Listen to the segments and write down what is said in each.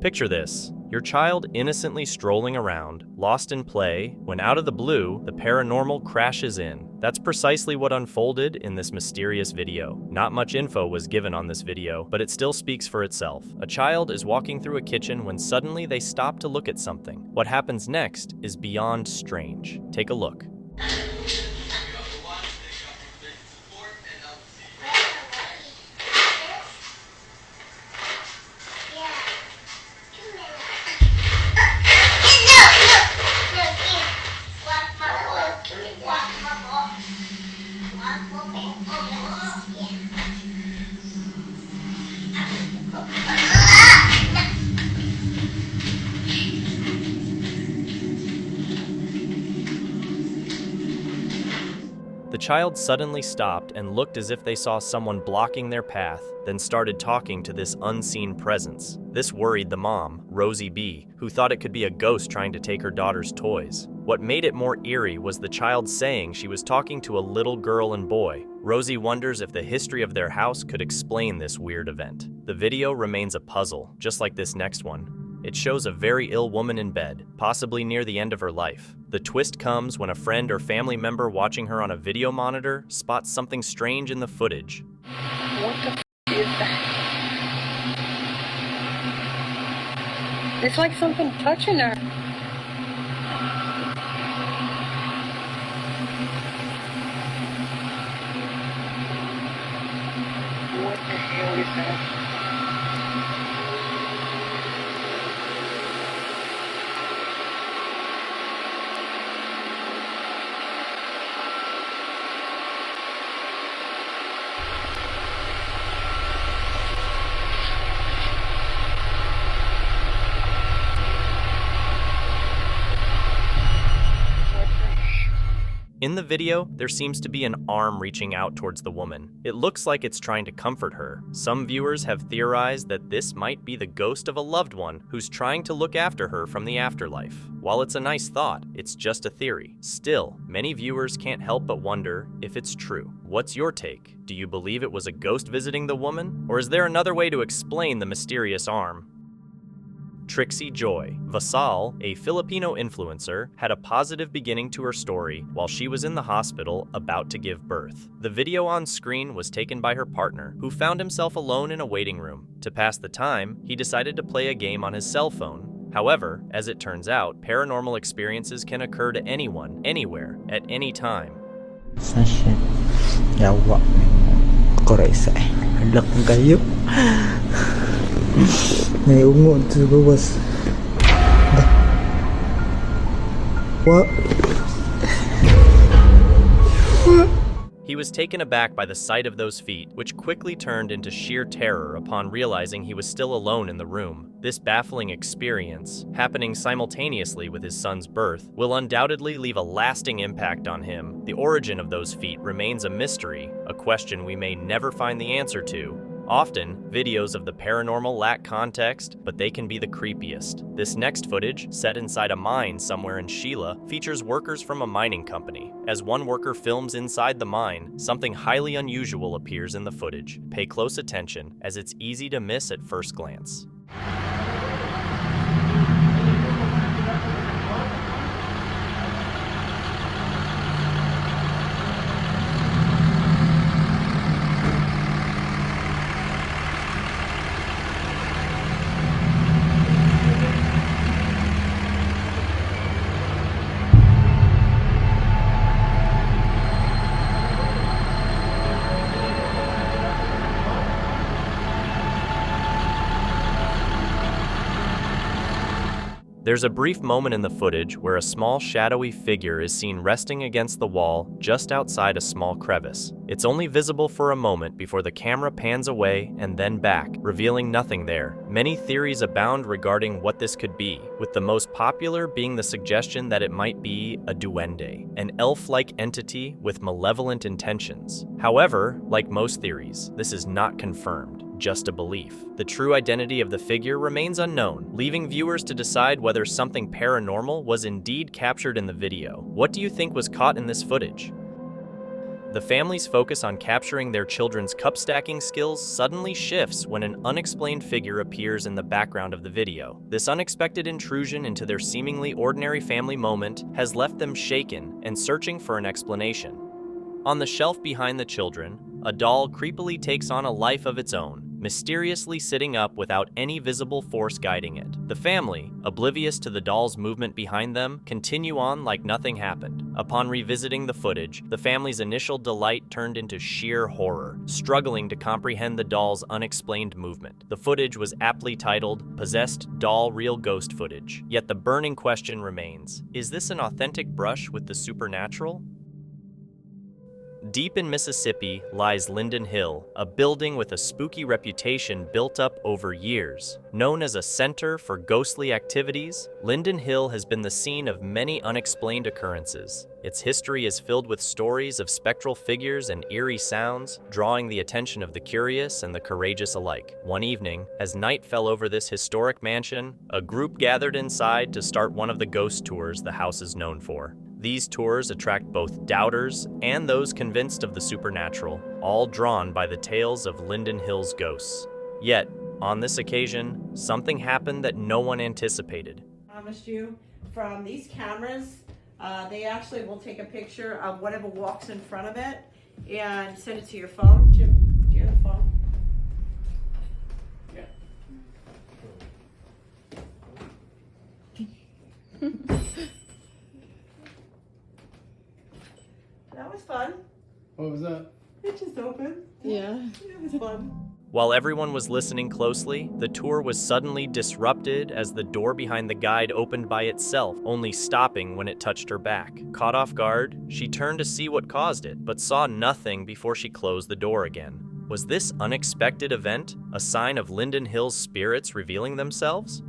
Picture this. Your child innocently strolling around, lost in play, when out of the blue, the paranormal crashes in. That's precisely what unfolded in this mysterious video. Not much info was given on this video, but it still speaks for itself. A child is walking through a kitchen when suddenly they stop to look at something. What happens next is beyond strange. Take a look. The child suddenly stopped and looked as if they saw someone blocking their path, then started talking to this unseen presence. This worried the mom, Rosie B., who thought it could be a ghost trying to take her daughter's toys. What made it more eerie was the child saying she was talking to a little girl and boy. Rosie wonders if the history of their house could explain this weird event. The video remains a puzzle, just like this next one. It shows a very ill woman in bed, possibly near the end of her life. The twist comes when a friend or family member watching her on a video monitor spots something strange in the footage. What the is that? It's like something touching her. What the hell is that? In the video, there seems to be an arm reaching out towards the woman. It looks like it's trying to comfort her. Some viewers have theorized that this might be the ghost of a loved one who's trying to look after her from the afterlife. While it's a nice thought, it's just a theory. Still, many viewers can't help but wonder if it's true. What's your take? Do you believe it was a ghost visiting the woman? Or is there another way to explain the mysterious arm? Trixie Joy. Vasal, a Filipino influencer, had a positive beginning to her story while she was in the hospital about to give birth. The video on screen was taken by her partner, who found himself alone in a waiting room. To pass the time, he decided to play a game on his cell phone. However, as it turns out, paranormal experiences can occur to anyone, anywhere, at any time. Sasha, yawa, koresa, halak kayo. May ungon sa bawas. What? He was taken aback by the sight of those feet, which quickly turned into sheer terror upon realizing he was still alone in the room. This baffling experience, happening simultaneously with his son's birth, will undoubtedly leave a lasting impact on him. The origin of those feet remains a mystery, a question we may never find the answer to. Often, videos of the paranormal lack context, but they can be the creepiest. This next footage, set inside a mine somewhere in Sheila, features workers from a mining company. As one worker films inside the mine, something highly unusual appears in the footage. Pay close attention, as it's easy to miss at first glance. There's a brief moment in the footage where a small shadowy figure is seen resting against the wall just outside a small crevice. It's only visible for a moment before the camera pans away and then back, revealing nothing there. Many theories abound regarding what this could be, with the most popular being the suggestion that it might be a duende, an elf-like entity with malevolent intentions. However, like most theories, this is not confirmed, just a belief. The true identity of the figure remains unknown, leaving viewers to decide whether something paranormal was indeed captured in the video. What do you think was caught in this footage? The family's focus on capturing their children's cup stacking skills suddenly shifts when an unexplained figure appears in the background of the video. This unexpected intrusion into their seemingly ordinary family moment has left them shaken and searching for an explanation. On the shelf behind the children, a doll creepily takes on a life of its own, mysteriously sitting up without any visible force guiding it. The family, oblivious to the doll's movement behind them, continue on like nothing happened. Upon revisiting the footage, the family's initial delight turned into sheer horror, struggling to comprehend the doll's unexplained movement. The footage was aptly titled, "Possessed Doll Real Ghost Footage." Yet the burning question remains, is this an authentic brush with the supernatural? Deep in Mississippi lies Linden Hill, a building with a spooky reputation built up over years. Known as a center for ghostly activities, Linden Hill has been the scene of many unexplained occurrences. Its history is filled with stories of spectral figures and eerie sounds, drawing the attention of the curious and the courageous alike. One evening, as night fell over this historic mansion, a group gathered inside to start one of the ghost tours the house is known for. These tours attract both doubters and those convinced of the supernatural, all drawn by the tales of Linden Hill's ghosts. Yet, on this occasion, something happened that no one anticipated. I promised you from these cameras, they actually will take a picture of whatever walks in front of it and send it to your phone. Jim, do you have a phone? Yeah. That was fun. What was that? It just opened. Yeah. It was fun. While everyone was listening closely, the tour was suddenly disrupted as the door behind the guide opened by itself, only stopping when it touched her back. Caught off guard, she turned to see what caused it, but saw nothing before she closed the door again. Was this unexpected event a sign of Linden Hill's spirits revealing themselves?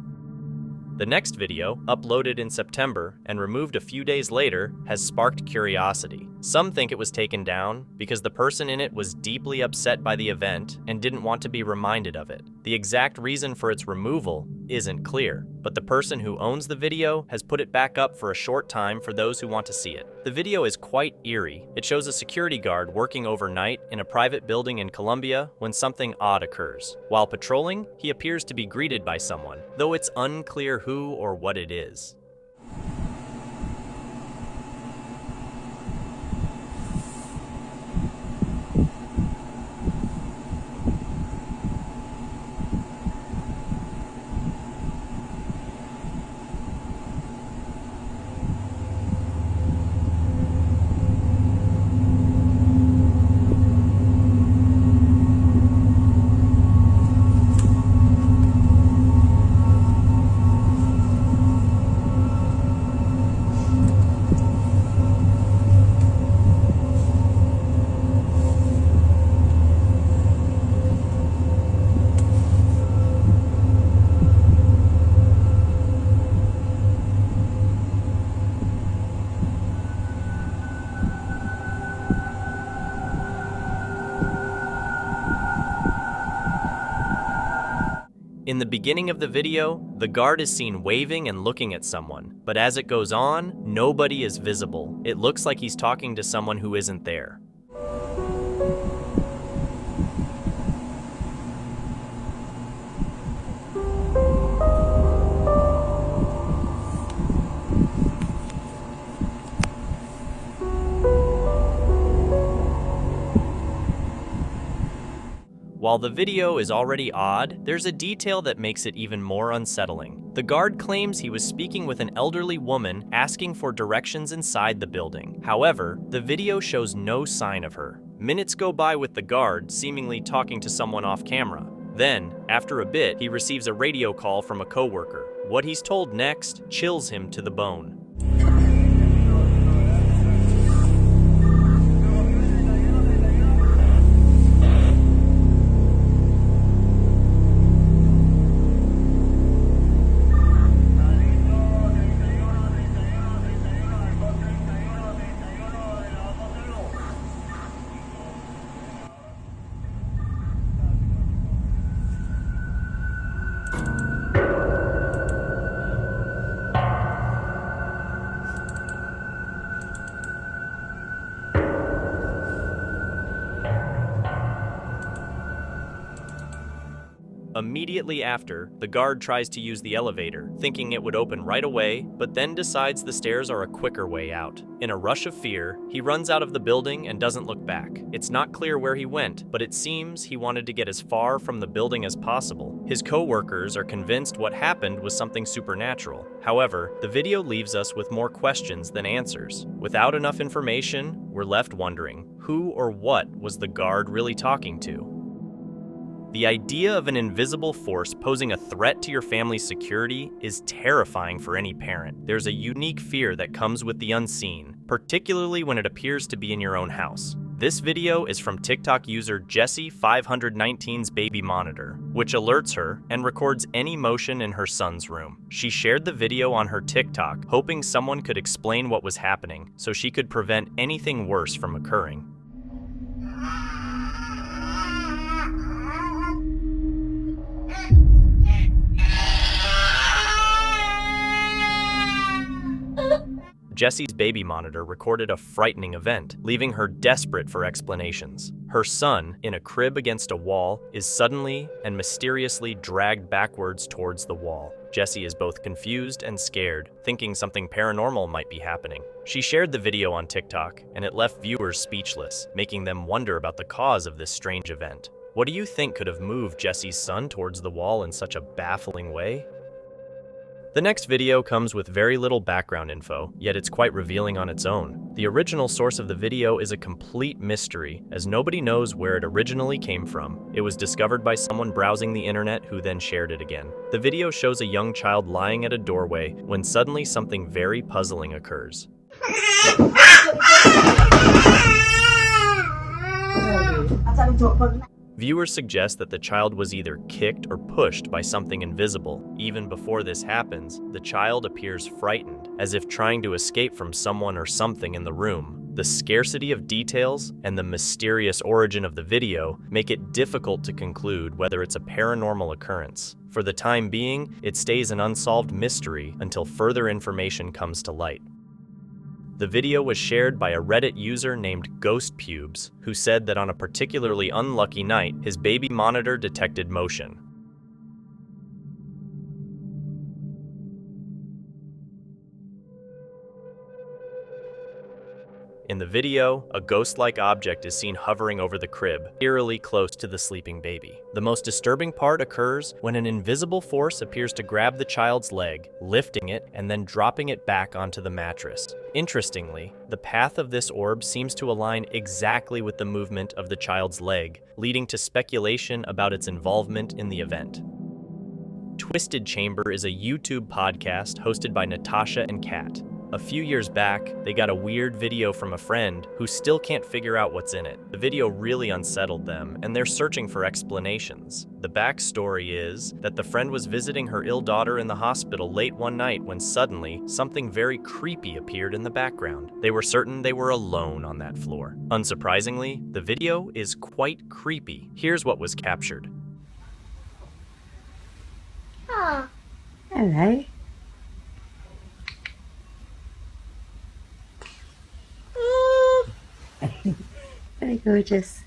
The next video, uploaded in September and removed a few days later, has sparked curiosity. Some think it was taken down because the person in it was deeply upset by the event and didn't want to be reminded of it. The exact reason for its removal isn't clear, but the person who owns the video has put it back up for a short time for those who want to see it. The video is quite eerie. It shows a security guard working overnight in a private building in Colombia when something odd occurs. While patrolling, he appears to be greeted by someone, though it's unclear who or what it is. In the beginning of the video, the guard is seen waving and looking at someone, but as it goes on, nobody is visible. It looks like he's talking to someone who isn't there. While the video is already odd, there's a detail that makes it even more unsettling. The guard claims he was speaking with an elderly woman asking for directions inside the building. However, the video shows no sign of her. Minutes go by with the guard seemingly talking to someone off camera. Then, after a bit, he receives a radio call from a coworker. What he's told next chills him to the bone. Immediately after, the guard tries to use the elevator, thinking it would open right away, but then decides the stairs are a quicker way out. In a rush of fear, he runs out of the building and doesn't look back. It's not clear where he went, but it seems he wanted to get as far from the building as possible. His co-workers are convinced what happened was something supernatural. However, the video leaves us with more questions than answers. Without enough information, we're left wondering, who or what was the guard really talking to? The idea of an invisible force posing a threat to your family's security is terrifying for any parent. There's a unique fear that comes with the unseen, particularly when it appears to be in your own house. This video is from TikTok user Jessie519's baby monitor, which alerts her and records any motion in her son's room. She shared the video on her TikTok, hoping someone could explain what was happening so she could prevent anything worse from occurring. Jessie's baby monitor recorded a frightening event, leaving her desperate for explanations. Her son, in a crib against a wall, is suddenly and mysteriously dragged backwards towards the wall. Jessie is both confused and scared, thinking something paranormal might be happening. She shared the video on TikTok, and it left viewers speechless, making them wonder about the cause of this strange event. What do you think could have moved Jessie's son towards the wall in such a baffling way? The next video comes with very little background info, yet it's quite revealing on its own. The original source of the video is a complete mystery, as nobody knows where it originally came from. It was discovered by someone browsing the internet who then shared it again. The video shows a young child lying at a doorway when suddenly something very puzzling occurs. Viewers suggest that the child was either kicked or pushed by something invisible. Even before this happens, the child appears frightened, as if trying to escape from someone or something in the room. The scarcity of details and the mysterious origin of the video make it difficult to conclude whether it's a paranormal occurrence. For the time being, it stays an unsolved mystery until further information comes to light. The video was shared by a Reddit user named GhostPubes, who said that on a particularly unlucky night, his baby monitor detected motion. In the video, a ghost-like object is seen hovering over the crib, eerily close to the sleeping baby. The most disturbing part occurs when an invisible force appears to grab the child's leg, lifting it and then dropping it back onto the mattress. Interestingly, the path of this orb seems to align exactly with the movement of the child's leg, leading to speculation about its involvement in the event. Twisted Chamber is a YouTube podcast hosted by Natasha and Kat. A few years back, they got a weird video from a friend who still can't figure out what's in it. The video really unsettled them, and they're searching for explanations. The backstory is that the friend was visiting her ill daughter in the hospital late one night when suddenly, something very creepy appeared in the background. They were certain they were alone on that floor. Unsurprisingly, the video is quite creepy. Here's what was captured. Oh, hello. Very gorgeous.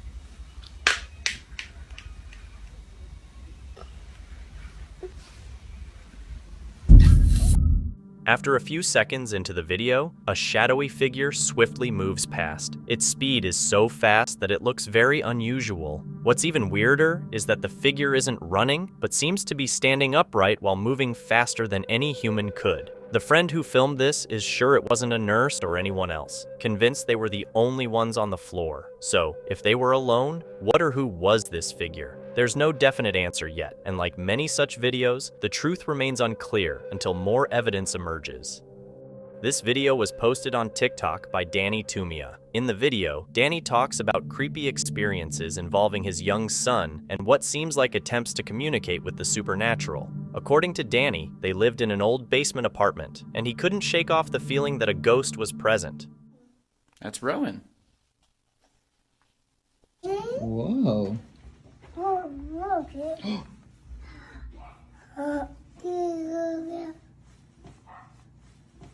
After a few seconds into the video, a shadowy figure swiftly moves past. Its speed is so fast that it looks very unusual. What's even weirder is that the figure isn't running, but seems to be standing upright while moving faster than any human could. The friend who filmed this is sure it wasn't a nurse or anyone else, convinced they were the only ones on the floor. So, if they were alone, what or who was this figure? There's no definite answer yet, and like many such videos, the truth remains unclear until more evidence emerges. This video was posted on TikTok by Danny Tumia. In the video, Danny talks about creepy experiences involving his young son and what seems like attempts to communicate with the supernatural. According to Danny, they lived in an old basement apartment, and he couldn't shake off the feeling that a ghost was present. That's Rowan. Wow.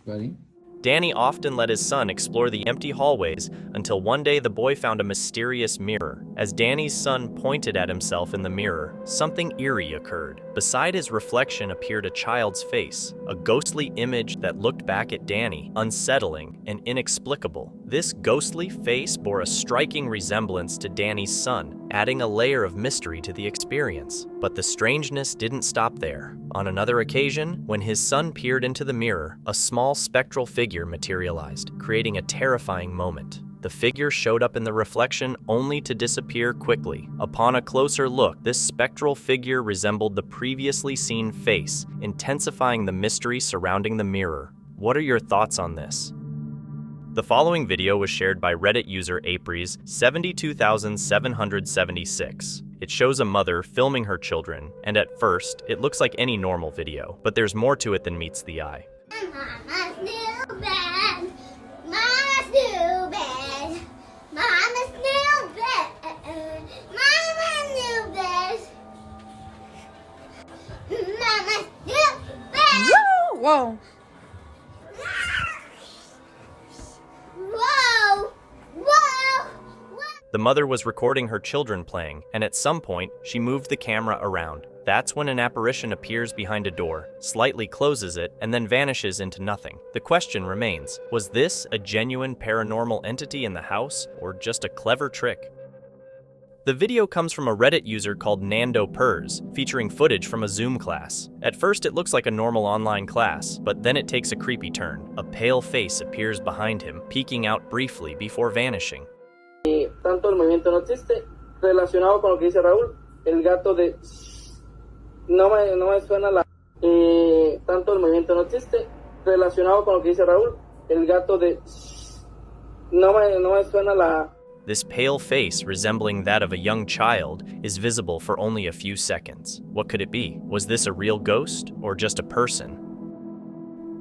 Buddy? Danny often let his son explore the empty hallways until one day the boy found a mysterious mirror. As Danny's son pointed at himself in the mirror, something eerie occurred. Beside his reflection appeared a child's face, a ghostly image that looked back at Danny, unsettling and inexplicable. This ghostly face bore a striking resemblance to Danny's son, adding a layer of mystery to the experience. But the strangeness didn't stop there. On another occasion, when his son peered into the mirror, a small spectral figure materialized, creating a terrifying moment. The figure showed up in the reflection only to disappear quickly. Upon a closer look, this spectral figure resembled the previously seen face, intensifying the mystery surrounding the mirror. What are your thoughts on this? The following video was shared by Reddit user Apries 72776. It shows a mother filming her children, and at first, it looks like any normal video, but there's more to it than meets the eye. Mama's new bed. Mama's new bed. Mama's new bed. Mama's new bed. Mama's new bed. Woo! Whoa. Whoa! Whoa! The mother was recording her children playing, and at some point, she moved the camera around. That's when an apparition appears behind a door, slightly closes it, and then vanishes into nothing. The question remains, was this a genuine paranormal entity in the house, or just a clever trick? The video comes from a Reddit user called Nando Purrs, featuring footage from a Zoom class. At first, it looks like a normal online class, but then it takes a creepy turn. A pale face appears behind him, peeking out briefly before vanishing. Tanto el movimiento no existe, relacionado con lo que dice Raúl, el gato de no me suena la tanto el movimiento no existe, relacionado con lo que dice Raúl, el gato de no me suena la. This pale face, resembling that of a young child, is visible for only a few seconds. What could it be? Was this a real ghost or just a person?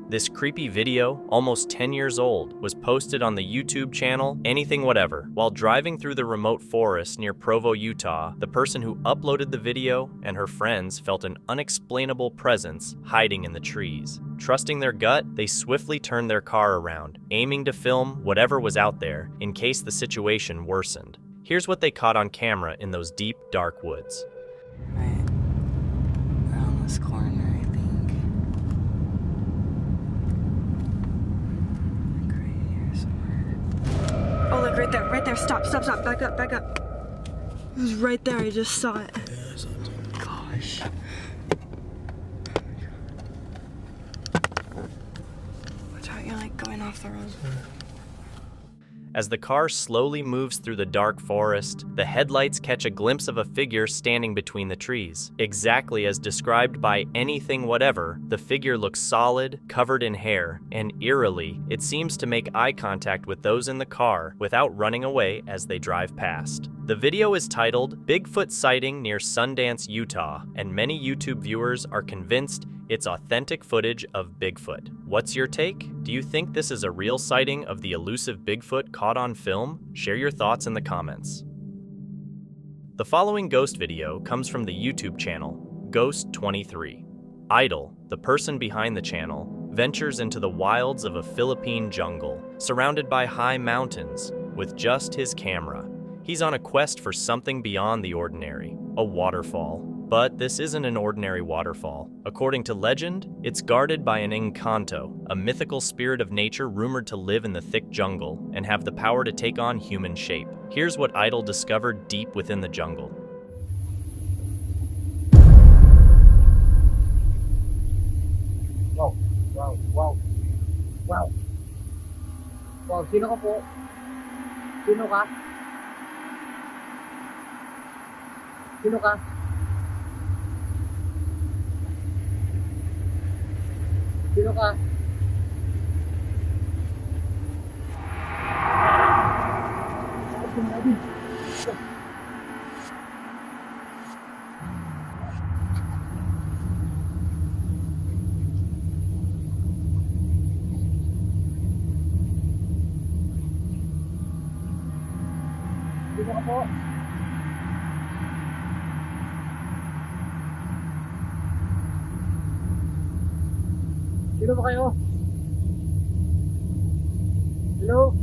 This creepy video, almost 10 years old, was posted on the YouTube channel Anything Whatever. While driving through the remote forest near Provo, Utah, the person who uploaded the video and her friends felt an unexplainable presence hiding in the trees. Trusting their gut, they swiftly turned their car around, aiming to film whatever was out there in case the situation worsened. Here's what they caught on camera in those deep, dark woods. Right around this corner, I think. Like right here somewhere. Oh, look, right there. Stop. Back up. It was right there. I just saw it. Gosh. Watch out, you're like going off the road. As the car slowly moves through the dark forest, the headlights catch a glimpse of a figure standing between the trees. Exactly as described by Anything Whatever, the figure looks solid, covered in hair, and eerily, it seems to make eye contact with those in the car without running away as they drive past. The video is titled Bigfoot Sighting Near Sundance, Utah, and many YouTube viewers are convinced it's authentic footage of Bigfoot. What's your take? Do you think this is a real sighting of the elusive Bigfoot caught on film? Share your thoughts in the comments. The following ghost video comes from the YouTube channel Ghost23. Idol, the person behind the channel, ventures into the wilds of a Philippine jungle, surrounded by high mountains, with just his camera. He's on a quest for something beyond the ordinary, a waterfall. But this isn't an ordinary waterfall. According to legend, it's guarded by an Encanto, a mythical spirit of nature rumored to live in the thick jungle and have the power to take on human shape. Here's what Idol discovered deep within the jungle. Wow. Sino ka po? Sino ka? Sino ka? Sino ka? Sino ka po? Sino ba kayo? Hello?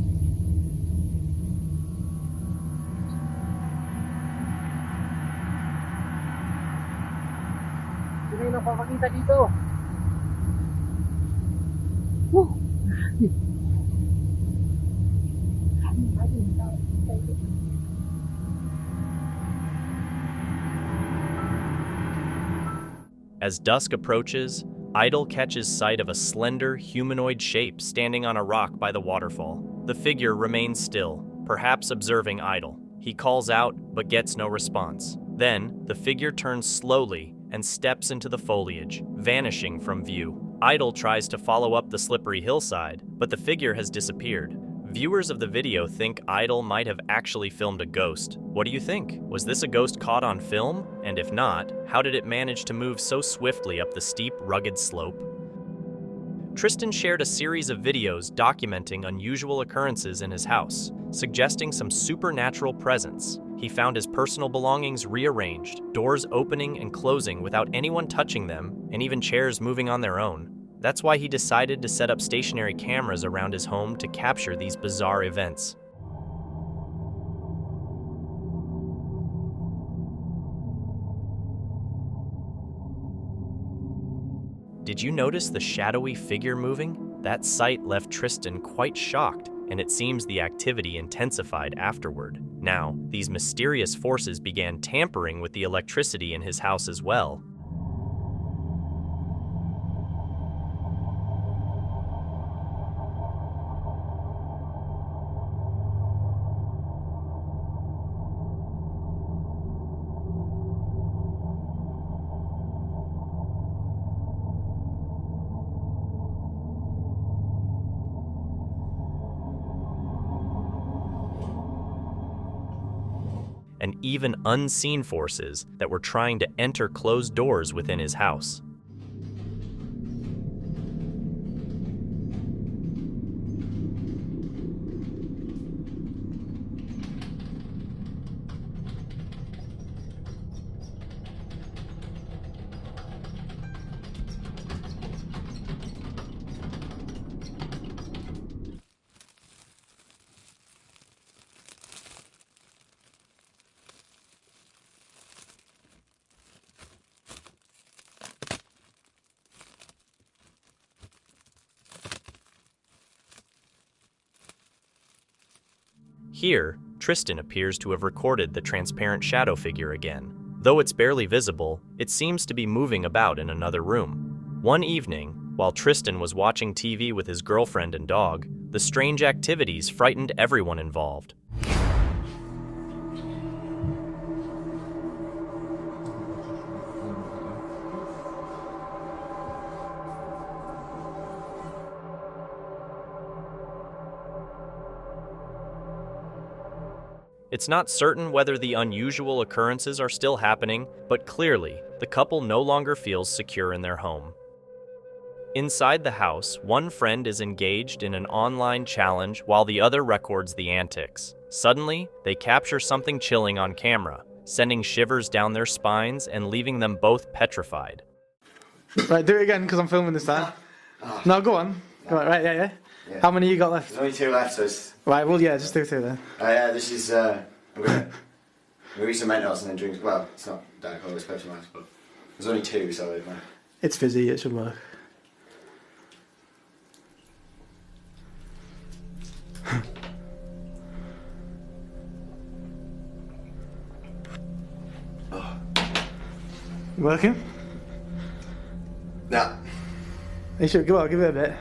Sino yung napapakita dito? As dusk approaches, Idol catches sight of a slender, humanoid shape standing on a rock by the waterfall. The figure remains still, perhaps observing Idol. He calls out, but gets no response. Then, the figure turns slowly and steps into the foliage, vanishing from view. Idol tries to follow up the slippery hillside, but the figure has disappeared. Viewers of the video think Idol might have actually filmed a ghost. What do you think? Was this a ghost caught on film? And if not, how did it manage to move so swiftly up the steep, rugged slope? Tristan shared a series of videos documenting unusual occurrences in his house, suggesting some supernatural presence. He found his personal belongings rearranged, doors opening and closing without anyone touching them, and even chairs moving on their own. That's why he decided to set up stationary cameras around his home to capture these bizarre events. Did you notice the shadowy figure moving? That sight left Tristan quite shocked, and it seems the activity intensified afterward. Now, these mysterious forces began tampering with the electricity in his house as well. And even unseen forces that were trying to enter closed doors within his house. Here, Tristan appears to have recorded the transparent shadow figure again. Though it's barely visible, it seems to be moving about in another room. One evening, while Tristan was watching TV with his girlfriend and dog, the strange activities frightened everyone involved. It's not certain whether the unusual occurrences are still happening, but clearly, the couple no longer feels secure in their home. Inside the house, one friend is engaged in an online challenge while the other records the antics. Suddenly, they capture something chilling on camera, sending shivers down their spines and leaving them both petrified. Right, do it again because I'm filming this time. No, go on. Go on, right, yeah. How many you got left? There's only 2 left, so it's... Right, well, yeah, just do 2 then. Yeah, this is, I'm gonna eat some Mentos and then drink, well, it's not Diet Coke, it's Pepsi Max, but there's only 2, so... It's fizzy, it should work. Working? No. You should, go on, give it a bit.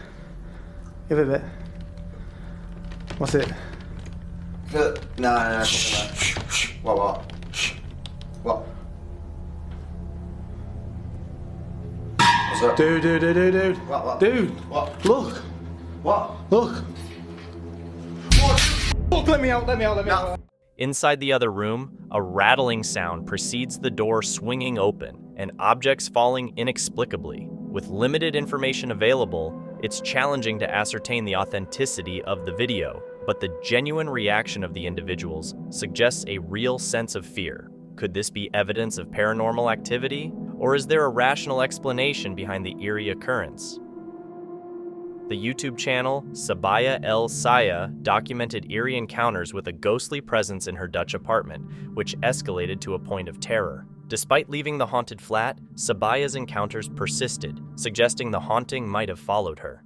Give it a bit. What's it? No. What? What? What's up? Dude. What? Dude. What? Look. What? Look. Look, let me out. Inside the other room, a rattling sound precedes the door swinging open and objects falling inexplicably. With limited information available, it's challenging to ascertain the authenticity of the video, but the genuine reaction of the individuals suggests a real sense of fear. Could this be evidence of paranormal activity, or is there a rational explanation behind the eerie occurrence? The YouTube channel Sabaya El Saya documented eerie encounters with a ghostly presence in her Dutch apartment, which escalated to a point of terror. Despite leaving the haunted flat, Sabaya's encounters persisted, suggesting the haunting might have followed her.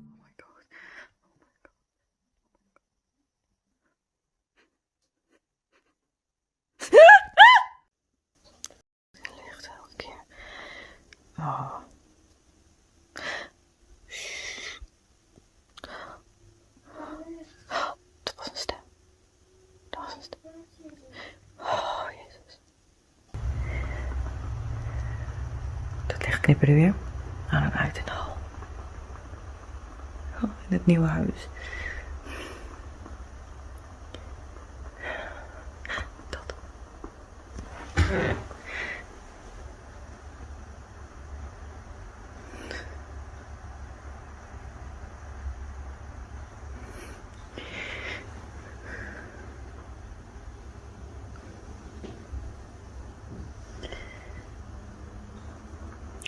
Oh. Dat was een stem. Dat was een stem. Oh, Jezus. Dat licht knipperde weer aan en uit in de hal. Oh, in het nieuwe huis. Dat.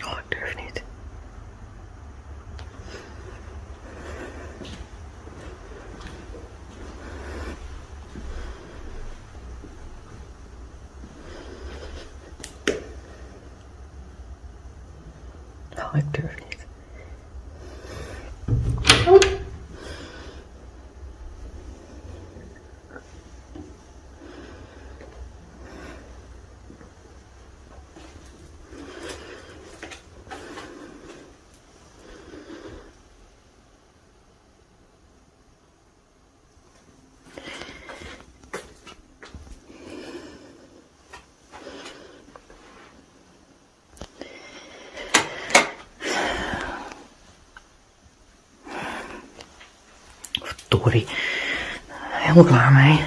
Oh, ik durf niet. Oh, ik durf niet. Verdorie. Helemaal klaar mee.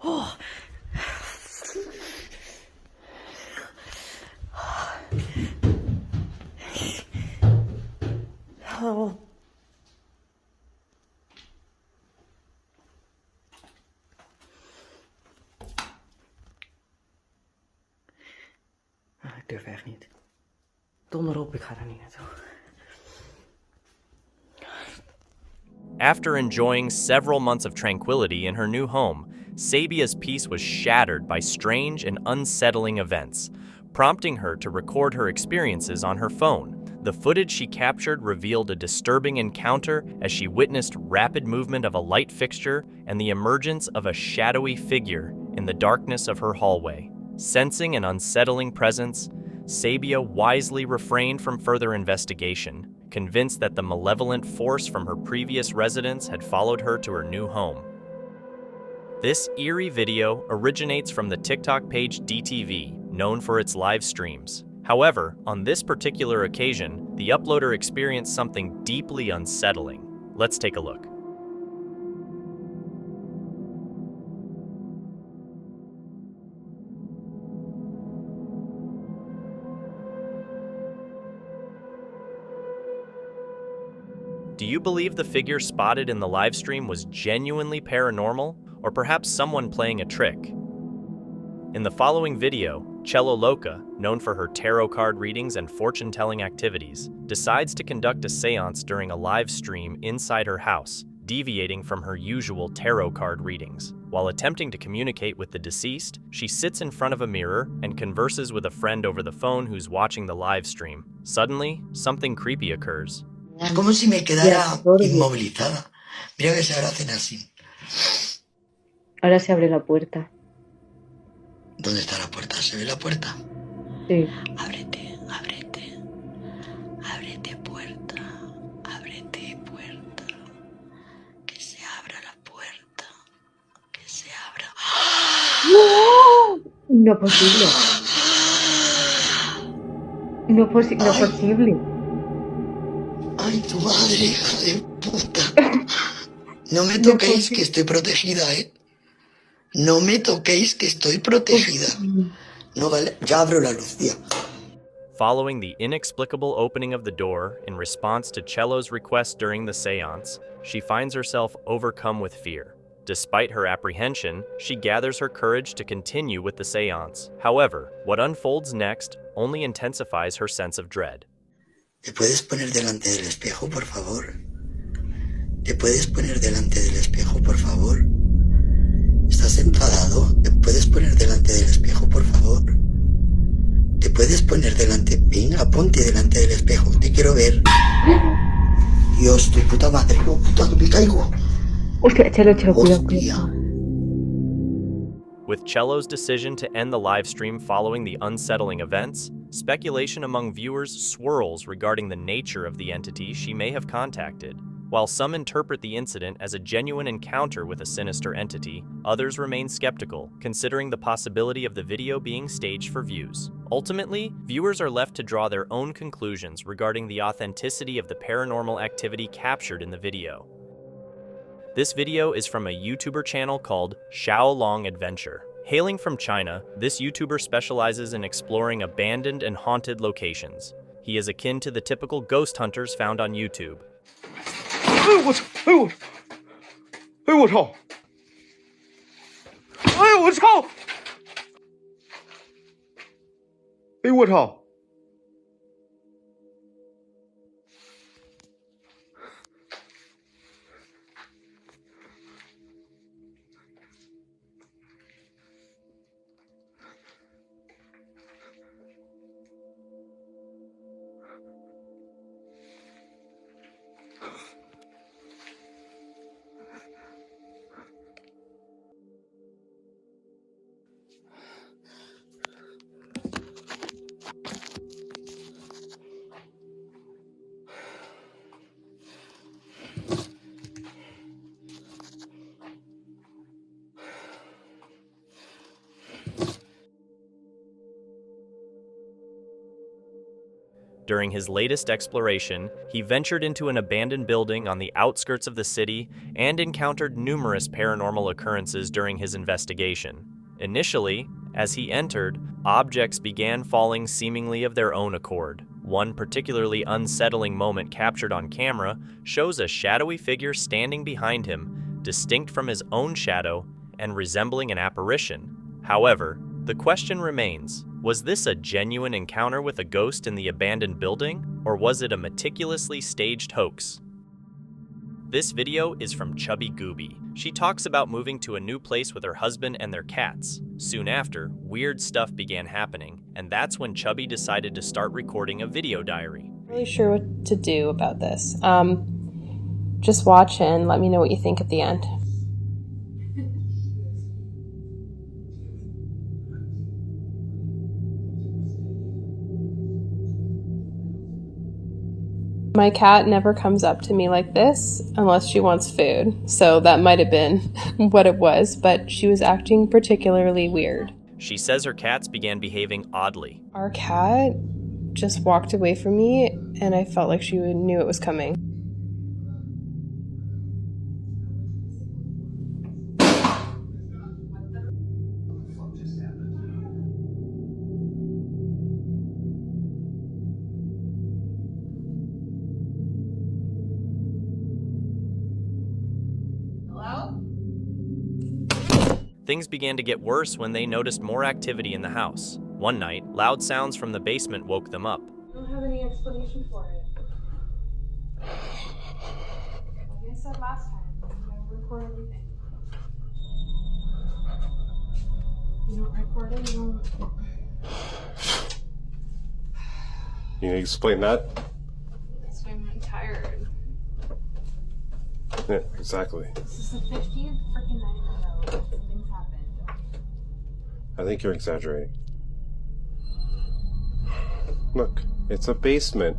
Oh. Oh. Ik durf echt niet. Donder op, ik ga er niet naartoe. After enjoying several months of tranquility in her new home, Sabia's peace was shattered by strange and unsettling events, prompting her to record her experiences on her phone. The footage she captured revealed a disturbing encounter as she witnessed rapid movement of a light fixture and the emergence of a shadowy figure in the darkness of her hallway. Sensing an unsettling presence, Sabia wisely refrained from further investigation, convinced that the malevolent force from her previous residence had followed her to her new home. This eerie video originates from the TikTok page DTV, known for its live streams. However, on this particular occasion, the uploader experienced something deeply unsettling. Let's take a look. Do you believe the figure spotted in the live stream was genuinely paranormal, or perhaps someone playing a trick? In the following video, Cello Loca, known for her tarot card readings and fortune-telling activities, decides to conduct a seance during a live stream inside her house, deviating from her usual tarot card readings. While attempting to communicate with the deceased, she sits in front of a mirror and converses with a friend over the phone who's watching the live stream. Suddenly, something creepy occurs. Es como si me quedara inmovilizada. Mira que se ahora hacen así. Ahora se abre la puerta. ¿Dónde está la puerta? ¿Se ve la puerta? Sí. Ábrete, ábrete. Ábrete puerta. Ábrete puerta. Que se abra la puerta. Que se abra. ¡No! No posible. No posible. Ay, tu madre, hija de puta. No me toquéis que estoy protegida, ¿eh? No me toquéis que estoy protegida. No vale, ya abro la luz, tía. Following the inexplicable opening of the door in response to Cello's request during the seance, she finds herself overcome with fear. Despite her apprehension, she gathers her courage to continue with the seance. However, what unfolds next only intensifies her sense of dread. ¿Te puedes poner delante del espejo, por favor? ¿Te puedes poner delante del espejo, por favor? ¿Estás enfadado? ¿Te puedes poner delante del espejo, por favor? ¿Te puedes poner delante? Venga, ponte delante del espejo. Te quiero ver. Dios, tu puta madre. No, puta, que me caigo. Hostia, Chelo, cuidado. With Cello's decision to end the live stream following the unsettling events, speculation among viewers swirls regarding the nature of the entity she may have contacted. While some interpret the incident as a genuine encounter with a sinister entity, others remain skeptical, considering the possibility of the video being staged for views. Ultimately, viewers are left to draw their own conclusions regarding the authenticity of the paranormal activity captured in the video. This video is from a YouTuber channel called Xiaolong Adventure. Hailing from China, this YouTuber specializes in exploring abandoned and haunted locations. He is akin to the typical ghost hunters found on YouTube. 哎我操！哎我，哎我操！哎我操！哎我操！ During his latest exploration, he ventured into an abandoned building on the outskirts of the city and encountered numerous paranormal occurrences during his investigation. Initially, as he entered, objects began falling seemingly of their own accord. One particularly unsettling moment captured on camera shows a shadowy figure standing behind him, distinct from his own shadow and resembling an apparition. However, the question remains, was this a genuine encounter with a ghost in the abandoned building, or was it a meticulously staged hoax? This video is from Chubby Gooby. She talks about moving to a new place with her husband and their cats. Soon after, weird stuff began happening, and that's when Chubby decided to start recording a video diary. I'm not really sure what to do about this. Just watch and let me know what you think at the end. My cat never comes up to me like this unless she wants food, so that might have been what it was, but she was acting particularly weird. She says her cats began behaving oddly. Our cat just walked away from me, and I felt like she knew it was coming. Things began to get worse when they noticed more activity in the house. One night, loud sounds from the basement woke them up. I don't have any explanation for it. Like I said last time, you don't record everything. You don't record it, you don't... You can explain that? So I'm tired. Yeah, exactly. This is the 50th freaking night in a row. Things happened. I think you're exaggerating. Look, it's a basement.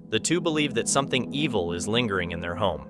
The two believe that something evil is lingering in their home.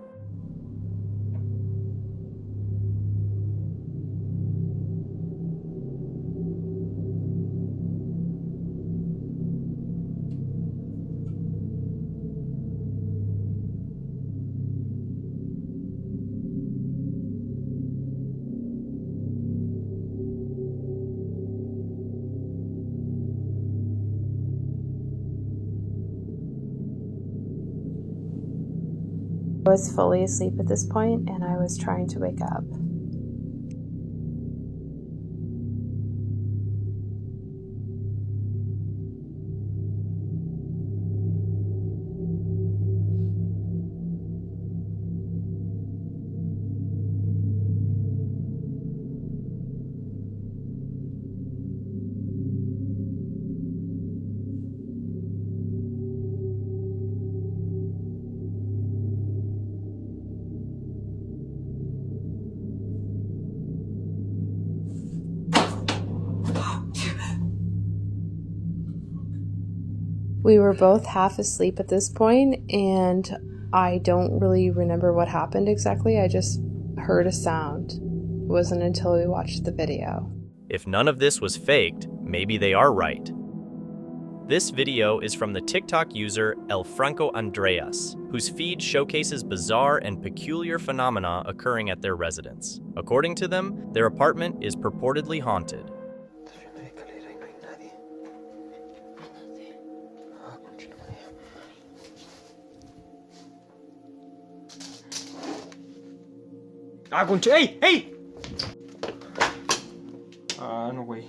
I was fully asleep at this point and I was trying to wake up. We were both half asleep at this point, and I don't really remember what happened exactly. I just heard a sound. It wasn't until we watched the video. If none of this was faked, maybe they are right. This video is from the TikTok user El Franco Andreas, whose feed showcases bizarre and peculiar phenomena occurring at their residence. According to them, their apartment is purportedly haunted. Ah, concha. ¡Ey! ¡Ey! Ah, no, güey.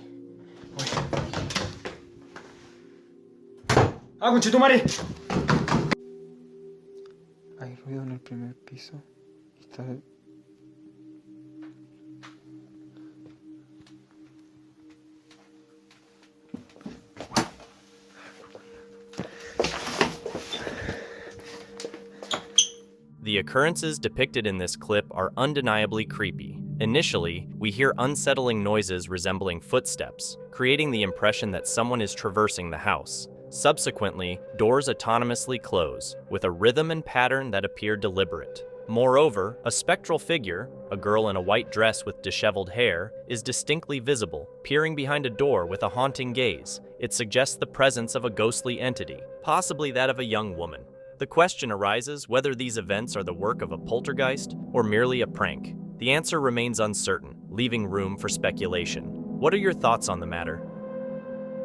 Ah, concha tu madre. Hay ruido en el primer piso. Está... The occurrences depicted in this clip are undeniably creepy. Initially, we hear unsettling noises resembling footsteps, creating the impression that someone is traversing the house. Subsequently, doors autonomously close, with a rhythm and pattern that appear deliberate. Moreover, a spectral figure, a girl in a white dress with disheveled hair, is distinctly visible, peering behind a door with a haunting gaze. It suggests the presence of a ghostly entity, possibly that of a young woman. The question arises whether these events are the work of a poltergeist or merely a prank. The answer remains uncertain, leaving room for speculation. What are your thoughts on the matter?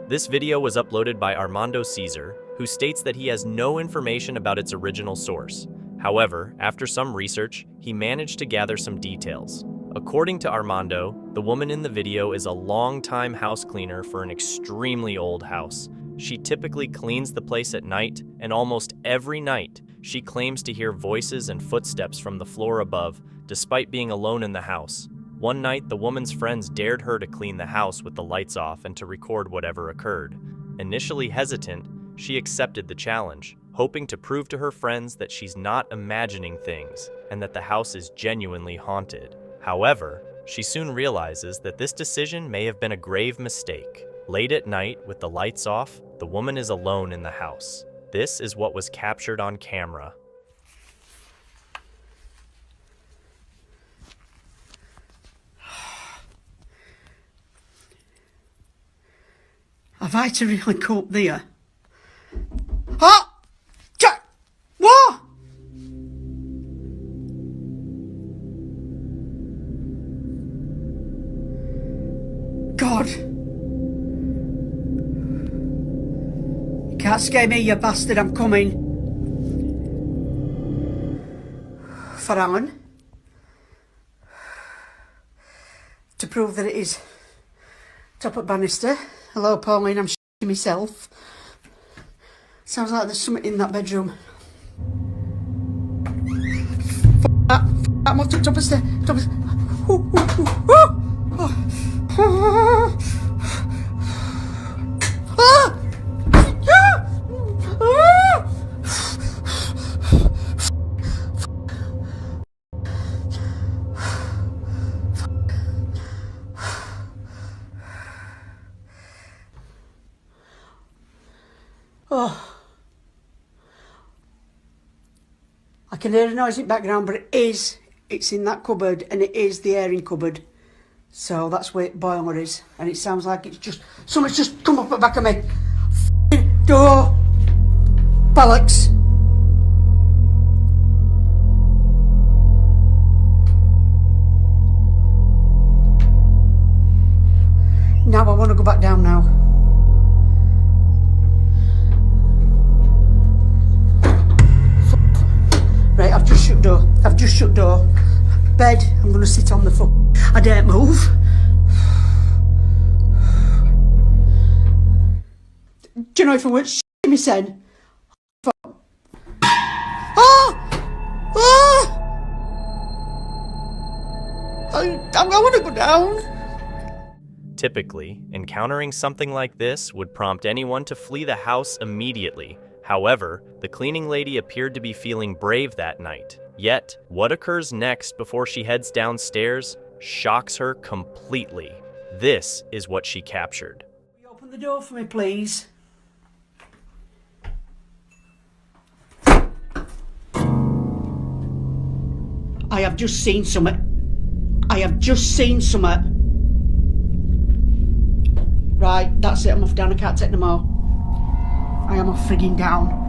This video was uploaded by Armando Caesar, who states that he has no information about its original source. However, after some research, he managed to gather some details. According to Armando, the woman in the video is a long-time house cleaner for an extremely old house. She typically cleans the place at night, and almost every night, she claims to hear voices and footsteps from the floor above, despite being alone in the house. One night, the woman's friends dared her to clean the house with the lights off and to record whatever occurred. Initially hesitant, she accepted the challenge, hoping to prove to her friends that she's not imagining things and that the house is genuinely haunted. However, she soon realizes that this decision may have been a grave mistake. Late at night, with the lights off, the woman is alone in the house. This is what was captured on camera. Have I to really cope there? Ah! Jack! What? God! You can't scare me, you bastard, I'm coming. For Alan. To prove that it is top at banister. Hello, Pauline, I'm shitting myself. Sounds like there's something in that bedroom. I'm up to the top of the stairs. Oh, I can hear a noise in the background, but it's in that cupboard, and it is the airing cupboard. So that's where the boiler is, and it sounds like it's just, someone's just come up the back of me. F***ing door! Bollocks! Now I want to go back down now. Right, I've just shut I've just shut door. Bed, I'm gonna sit on the I daren't move. Do you know if I weren't shitting me sen? I want to go down. Typically, encountering something like this would prompt anyone to flee the house immediately. However, the cleaning lady appeared to be feeling brave that night. Yet, what occurs next before she heads downstairs shocks her completely. This is what she captured. Will you open the door for me, please? I have just seen something. Right, that's it. I'm off down. I can't take no more. I am off frigging down.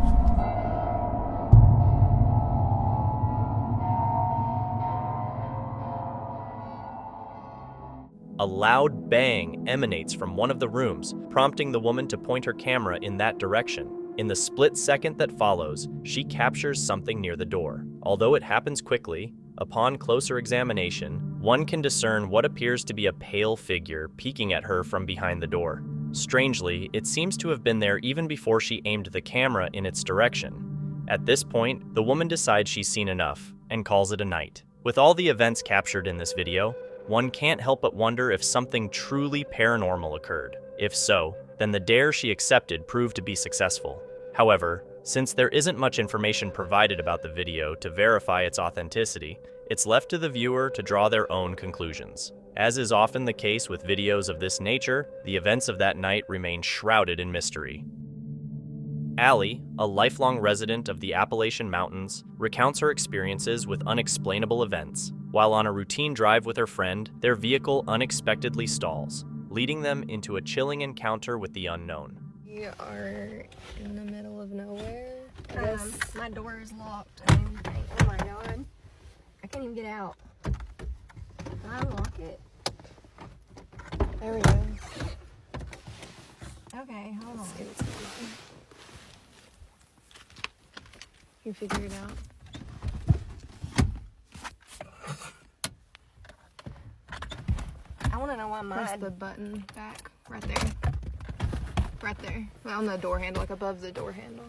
A loud bang emanates from one of the rooms, prompting the woman to point her camera in that direction. In the split second that follows, she captures something near the door. Although it happens quickly, upon closer examination, one can discern what appears to be a pale figure peeking at her from behind the door. Strangely, it seems to have been there even before she aimed the camera in its direction. At this point, the woman decides she's seen enough and calls it a night. With all the events captured in this video, one can't help but wonder if something truly paranormal occurred. If so, then the dare she accepted proved to be successful. However, since there isn't much information provided about the video to verify its authenticity, it's left to the viewer to draw their own conclusions. As is often the case with videos of this nature, the events of that night remain shrouded in mystery. Allie, a lifelong resident of the Appalachian Mountains, recounts her experiences with unexplainable events. While on a routine drive with her friend, their vehicle unexpectedly stalls, leading them into a chilling encounter with the unknown. We are in the middle of nowhere. My door is locked. Oh my god. I can't even get out. Can I unlock it? There we go. Okay, hold on. You figure it out. I want to know why mine. Press the button back right there. Right there. On the door handle, like above the door handle.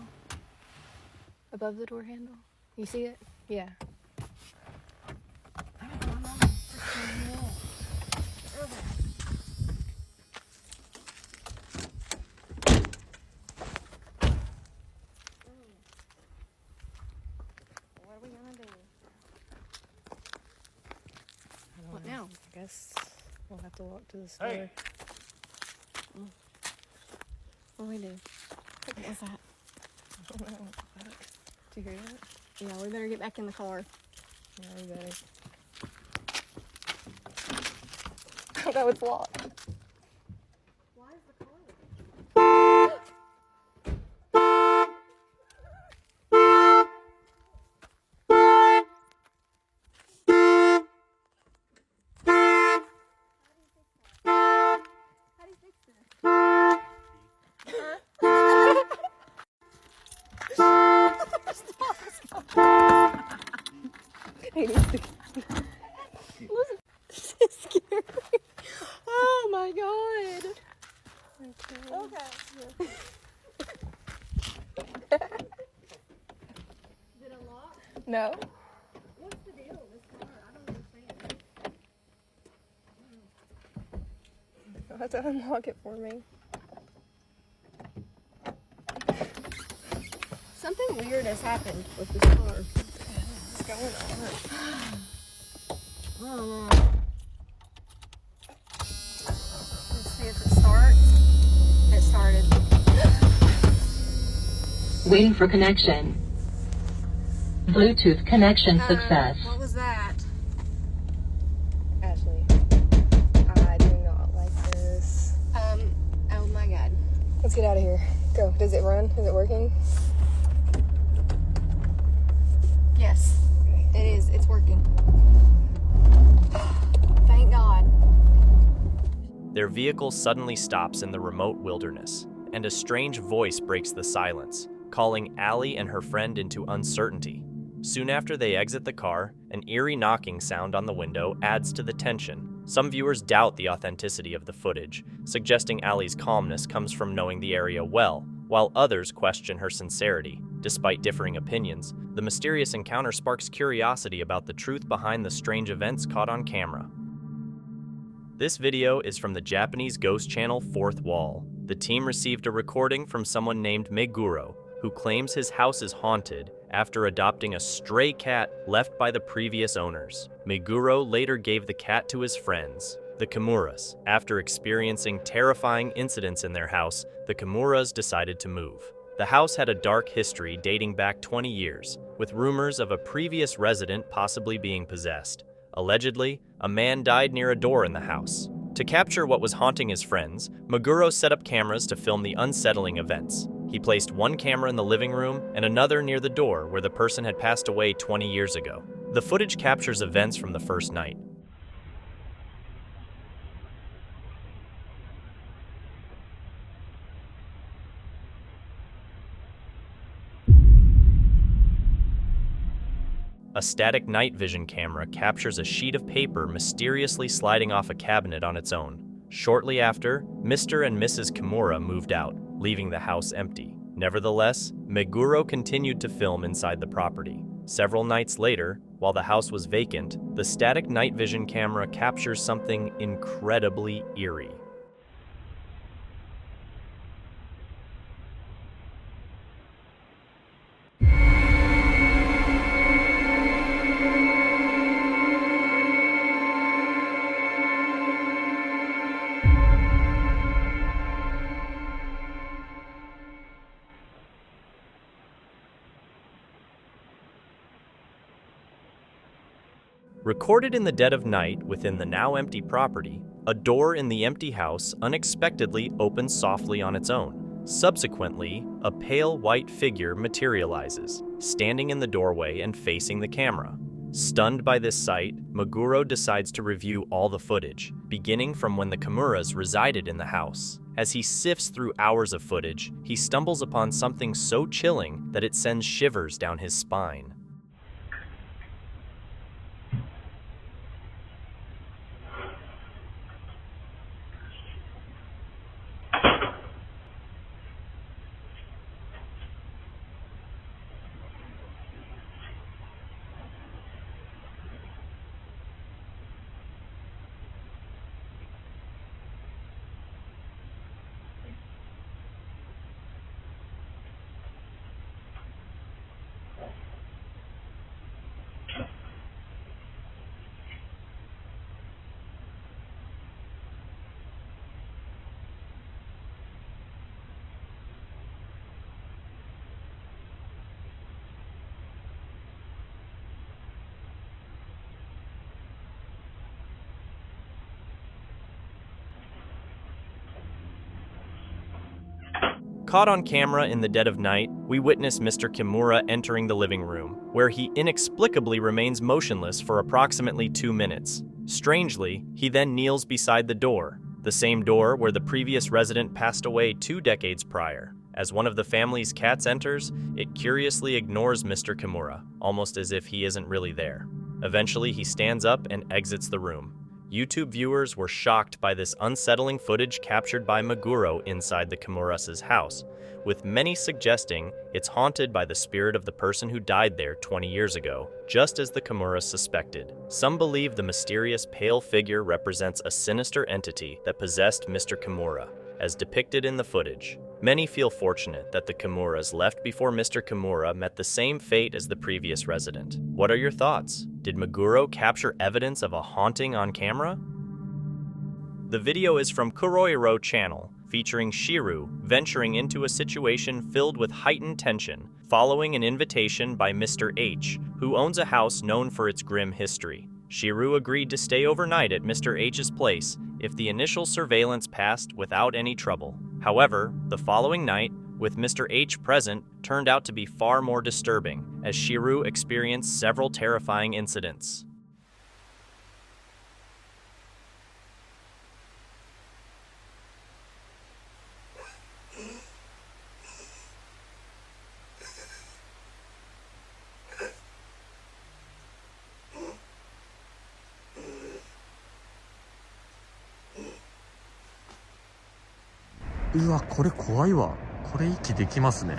Above the door handle. You see it? Yeah. What are we gonna do? What now? I guess we'll have to walk to the store. Hey. What do we do? What was that? I don't know. Did you hear that? Yeah, we better get back in the car. Yeah, we better. Oh no, it's locked. Why is the car locked? How do you fix this? This is scary. Oh my god. Okay. Is it unlocked? No. What's the deal with this car? I don't understand. You'll have to unlock it for me. Something weird has happened with this car. What's going on? I don't know. Let's see if it starts. It started. Waiting for connection. Bluetooth connection success. What was that? Ashley, I do not like this. Oh my god. Let's get out of here. Go. Does it run? Is it working? Yes, it is. It's working. Thank God. Their vehicle suddenly stops in the remote wilderness, and a strange voice breaks the silence, calling Allie and her friend into uncertainty. Soon after they exit the car, An eerie knocking sound on the window adds to the tension. Some viewers doubt the authenticity of the footage, suggesting Allie's calmness comes from knowing the area well, while others question her sincerity. Despite differing opinions, the mysterious encounter sparks curiosity about the truth behind the strange events caught on camera. This video is from the Japanese ghost channel Fourth Wall. The team received a recording from someone named Meguro, who claims his house is haunted after adopting a stray cat left by the previous owners. Meguro later gave the cat to his friends, the Kimuras. After experiencing terrifying incidents in their house, the Kimuras decided to move. The house had a dark history dating back 20 years, with rumors of a previous resident possibly being possessed. Allegedly, a man died near a door in the house. To capture what was haunting his friends, Meguro set up cameras to film the unsettling events. He placed one camera in the living room and another near the door where the person had passed away 20 years ago. The footage captures events from the first night. A static night vision camera captures a sheet of paper mysteriously sliding off a cabinet on its own. Shortly after, Mr. and Mrs. Kimura moved out, leaving the house empty. Nevertheless, Meguro continued to film inside the property. Several nights later, while the house was vacant, the static night vision camera captures something incredibly eerie. Recorded in the dead of night within the now empty property, a door in the empty house unexpectedly opens softly on its own. Subsequently, a pale white figure materializes, standing in the doorway and facing the camera. Stunned by this sight, Meguro decides to review all the footage, beginning from when the Kimuras resided in the house. As he sifts through hours of footage, he stumbles upon something so chilling that it sends shivers down his spine. Caught on camera in the dead of night, we witness Mr. Kimura entering the living room, where he inexplicably remains motionless for approximately 2 minutes. Strangely, he then kneels beside the door, the same door where the previous resident passed away 2 decades prior. As one of the family's cats enters, it curiously ignores Mr. Kimura, almost as if he isn't really there. Eventually, he stands up and exits the room. YouTube viewers were shocked by this unsettling footage captured by Meguro inside the Kimuras' house, with many suggesting it's haunted by the spirit of the person who died there 20 years ago, just as the Kimuras suspected. Some believe the mysterious pale figure represents a sinister entity that possessed Mr. Kimura, as depicted in the footage. Many feel fortunate that the Kimuras left before Mr. Kimura met the same fate as the previous resident. What are your thoughts? Did Meguro capture evidence of a haunting on camera? The video is from Kuroiro channel, featuring Shiru venturing into a situation filled with heightened tension, following an invitation by Mr. H, who owns a house known for its grim history. Shiru agreed to stay overnight at Mr. H's place if the initial surveillance passed without any trouble. However, the following night, with Mr. H present, turned out to be far more disturbing, as Shiru experienced several terrifying incidents. うわ、これ怖いわ。これ息できますね。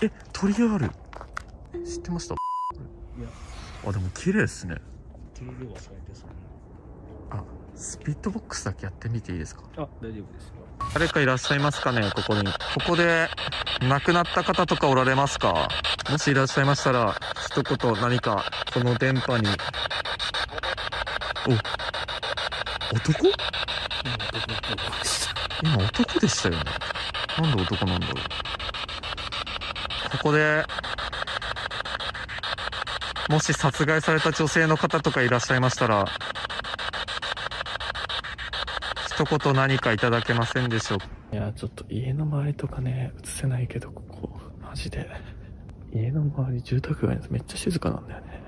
え、鳥がある。知ってました？あ、でも綺麗ですね。あ、スピットボックスだけやってみていいですか？あ、大丈夫ですよ。誰かいらっしゃいますかね、ここに。ここで亡くなった方とかおられますか？もしいらっしゃいましたら、一言何かこの電波に。お、男？今男でしたよね。なんで男なんだろう。ここでもし殺害された女性の方とかいらっしゃいましたら、一言何かいただけませんでしょうか。いや、ちょっと家の周りとかね、映せないけど、ここマジで家の周り住宅街です。めっちゃ静かなんだよね。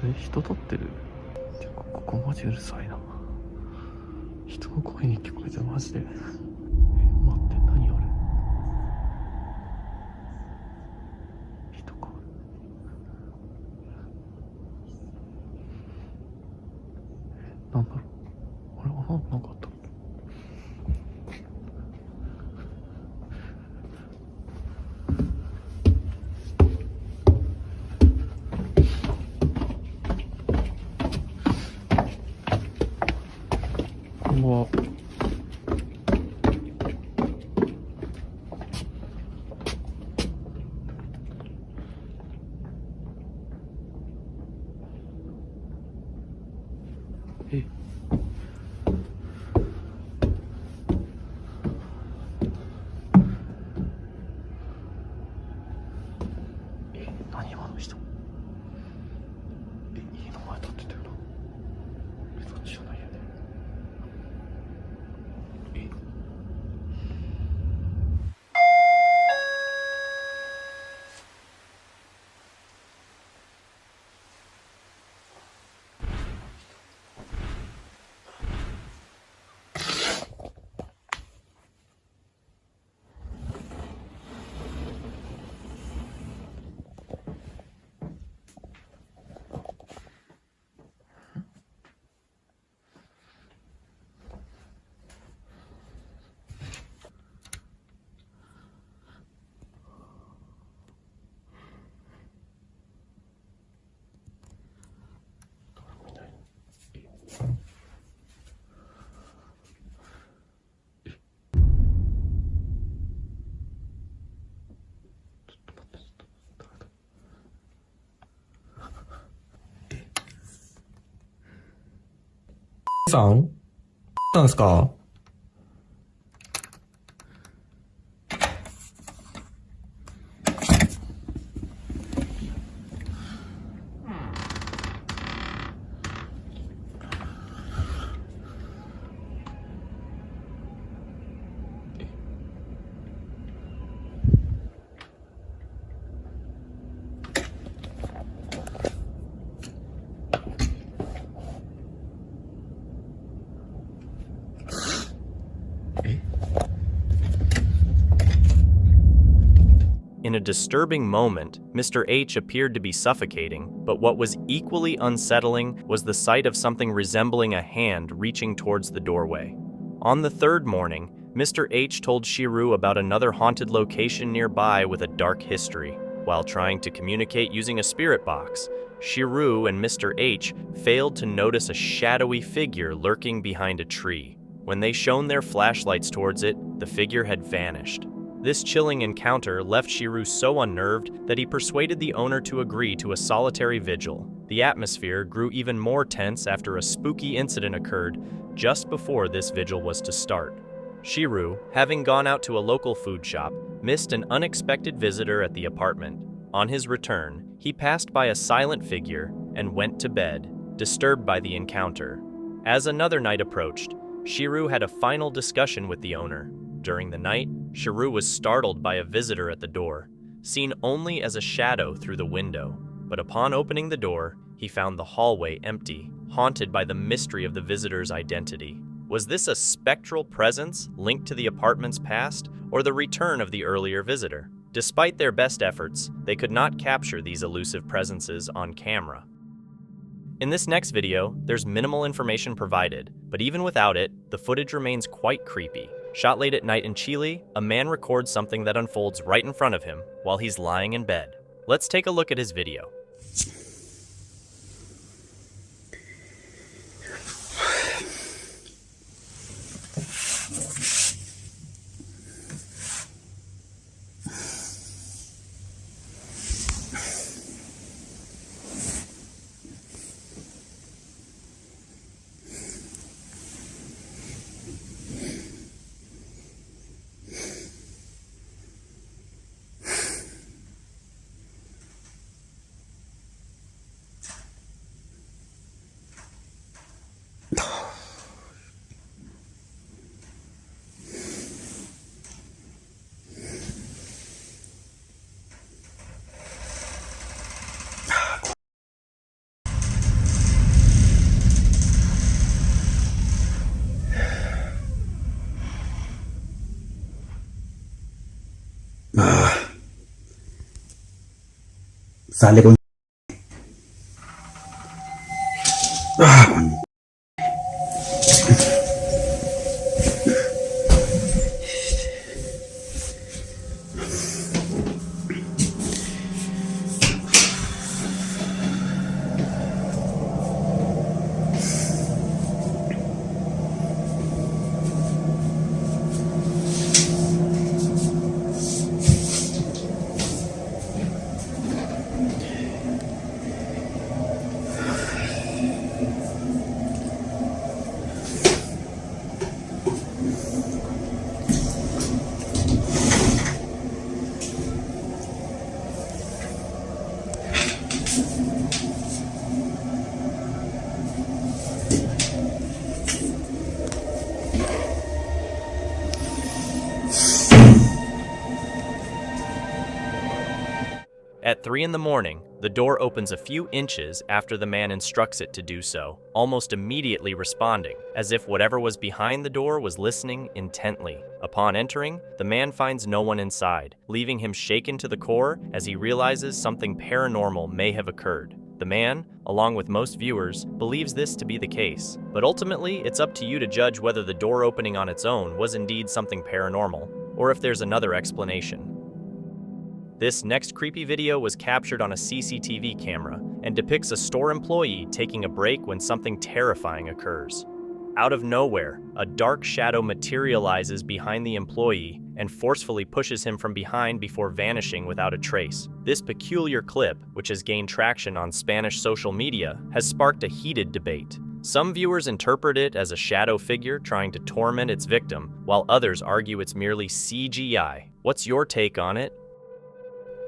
あれ、人立ってる。てかここマジうるさいな。人の声に聞こえた。マジで。待って、何あれ。人か。なんだろう。あれ、なんかあった。こんばんは。何今の人。家の前立ってたよな。そっちじゃないよね。さんなんですか？In a disturbing moment, Mr. H appeared to be suffocating, but what was equally unsettling was the sight of something resembling a hand reaching towards the doorway. On the third morning, Mr. H told Shiru about another haunted location nearby with a dark history. While trying to communicate using a spirit box, Shiru and Mr. H failed to notice a shadowy figure lurking behind a tree. When they shone their flashlights towards it, the figure had vanished. This chilling encounter left Shiru so unnerved that he persuaded the owner to agree to a solitary vigil. The atmosphere grew even more tense after a spooky incident occurred just before this vigil was to start. Shiru, having gone out to a local food shop, missed an unexpected visitor at the apartment. On his return, he passed by a silent figure and went to bed, disturbed by the encounter. As another night approached, Shiru had a final discussion with the owner. During the night, Shiru was startled by a visitor at the door, seen only as a shadow through the window. But upon opening the door, he found the hallway empty, haunted by the mystery of the visitor's identity. Was this a spectral presence linked to the apartment's past, or the return of the earlier visitor? Despite their best efforts, they could not capture these elusive presences on camera. In this next video, there's minimal information provided, but even without it, the footage remains quite creepy. Shot late at night in Chile, a man records something that unfolds right in front of him while he's lying in bed. Let's take a look at his video. Sale con... At 3 in the morning, the door opens a few inches after the man instructs it to do so, almost immediately responding, as if whatever was behind the door was listening intently. Upon entering, the man finds no one inside, leaving him shaken to the core as he realizes something paranormal may have occurred. The man, along with most viewers, believes this to be the case, but ultimately it's up to you to judge whether the door opening on its own was indeed something paranormal, or if there's another explanation. This next creepy video was captured on a CCTV camera and depicts a store employee taking a break when something terrifying occurs. Out of nowhere, a dark shadow materializes behind the employee and forcefully pushes him from behind before vanishing without a trace. This peculiar clip, which has gained traction on Spanish social media, has sparked a heated debate. Some viewers interpret it as a shadow figure trying to torment its victim, while others argue it's merely CGI. What's your take on it?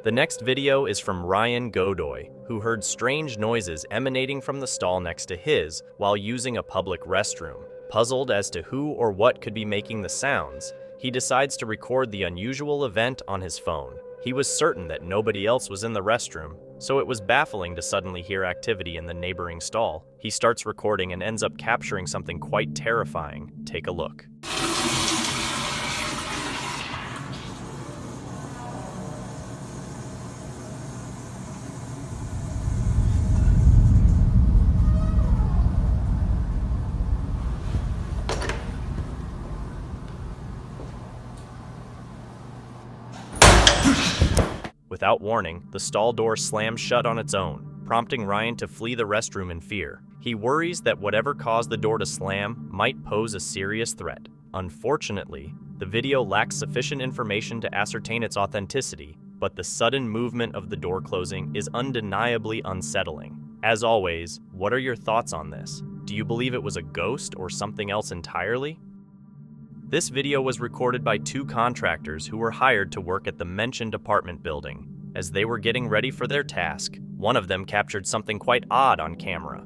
The next video is from Ryan Godoy, who heard strange noises emanating from the stall next to his while using a public restroom. Puzzled as to who or what could be making the sounds, he decides to record the unusual event on his phone. He was certain that nobody else was in the restroom, so it was baffling to suddenly hear activity in the neighboring stall. He starts recording and ends up capturing something quite terrifying. Take a look. Without warning, the stall door slams shut on its own, prompting Ryan to flee the restroom in fear. He worries that whatever caused the door to slam might pose a serious threat. Unfortunately, the video lacks sufficient information to ascertain its authenticity, but the sudden movement of the door closing is undeniably unsettling. As always, what are your thoughts on this? Do you believe it was a ghost or something else entirely? This video was recorded by 2 contractors who were hired to work at the mentioned apartment building. As they were getting ready for their task, one of them captured something quite odd on camera.